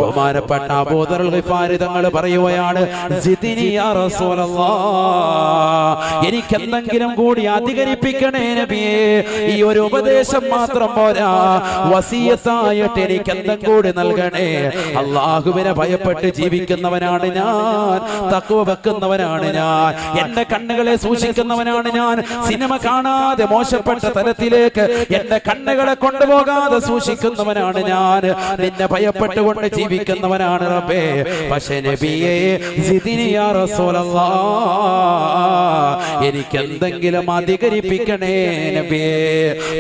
ബഹുമാനപ്പെട്ട അബൂ ദർ അൽ ഗിഫാരി തങ്ങൾ പറയുകയാണ്, സിദ്നി യാ റസൂലല്ലാഹ്, എനിക്ക് എന്തെങ്കിലും കൂടി അധികരിപ്പിക്കണേ നബിയേ, ഈ ഒരു ഉപദേശം മാത്രം പോരാ, വസിയത്തായിട്ട് എനിക്ക് എന്തെങ്കിലും കൂടി നൽകണേ. അല്ലാഹുവിനെ ഭയപ്പെട്ട് ജീവിക്കുന്നവനാണ് ഞാൻ, തഖ്വ വെക്കുന്നവനാണ് ഞാൻ, എന്റെ കണ്ണുകളെ സൂക്ഷിക്കുന്നവനാണ് ഞാൻ, സിനിമ കാണാതെ മോശപ്പെട്ട തലത്തിലേക്ക് എന്റെ കണ്ണുകളെ കൊണ്ടുപോകാതെ സൂക്ഷിക്കുന്നവനാണ് ഞാൻ, നിന്നെ ഭയപ്പെട്ടുകൊണ്ട് ജീവിക്കുന്നവനാണ് റബ്ബേ. പക്ഷേ നബിയേ സിദ്നി യാ റസൂലല്ലാഹ്, എനിക്ക് എന്തെങ്കിലും അധികരിപ്പിക്കണേ നബിയേ.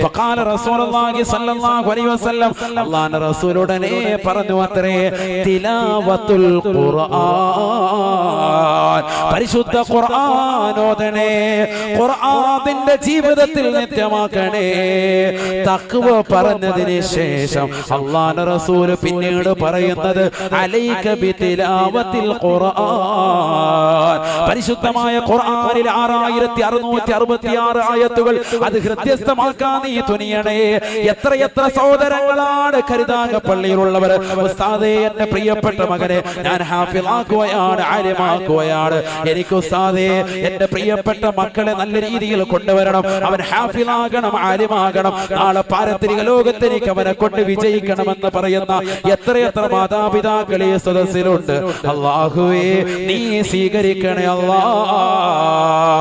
ഫഖാല റസൂലുള്ളാഹി സ്വല്ലല്ലാഹു അലൈഹി വസല്ലം, അല്ലാഹുവിന്റെ റസൂൽ ഉടനെ പറഞ്ഞു അത്രേ, തിലാവത്തുൽ ഖുർആൻ, പരിശുദ്ധ ഖുർആൻ ഓതണേ, ഖുർആനിന്റെ ജീവിതത്തിൽ നിത്യമാക്കണേ. തഖ്വ പറഞ്ഞതിന് ശേഷം അല്ലാഹുവിന്റെ റസൂൽ പിന്നീട് പറയുന്നത്, അലൈക ബിതിലാവത്തിൽ ഖുർആൻ, പരിശുദ്ധമായ ഖുർആനിൽ 6666 ആയത്തുകൾ അത് ഹൃദ്യസ്ഥമാക്കാൻ നീ തുനിയണേ. എത്ര സഹോദരങ്ങളാണ് കരുതാകപ്പള്ളിയിലുള്ളവർ, ഉസ്താദേ എന്റെ പ്രിയപ്പെട്ട മകനെ ഞാൻ ഹാഫിളാക്കുകയാണ്, ആലിമാക്കുകയാണ്, എനിക്ക് ഉസ്താദേ എന്റെ പ്രിയപ്പെട്ട മക്കളെ നല്ല രീതിയിൽ കൊണ്ടുവരണം, അവൻ ഹാഫിളാകണം, ആലിമാകണം, നാളെ പാരത്രിക ലോകത്ത് എനിക്ക് അവനെ കൊണ്ട് വിജയിക്കണമെന്ന് പറയുന്ന എത്ര മാതാപിതാക്കൾ ഈ സദസ്സിലുണ്ട്. അല്ലാഹുവേ നീ സ്വീകരിക്കണേ അല്ലാഹ്.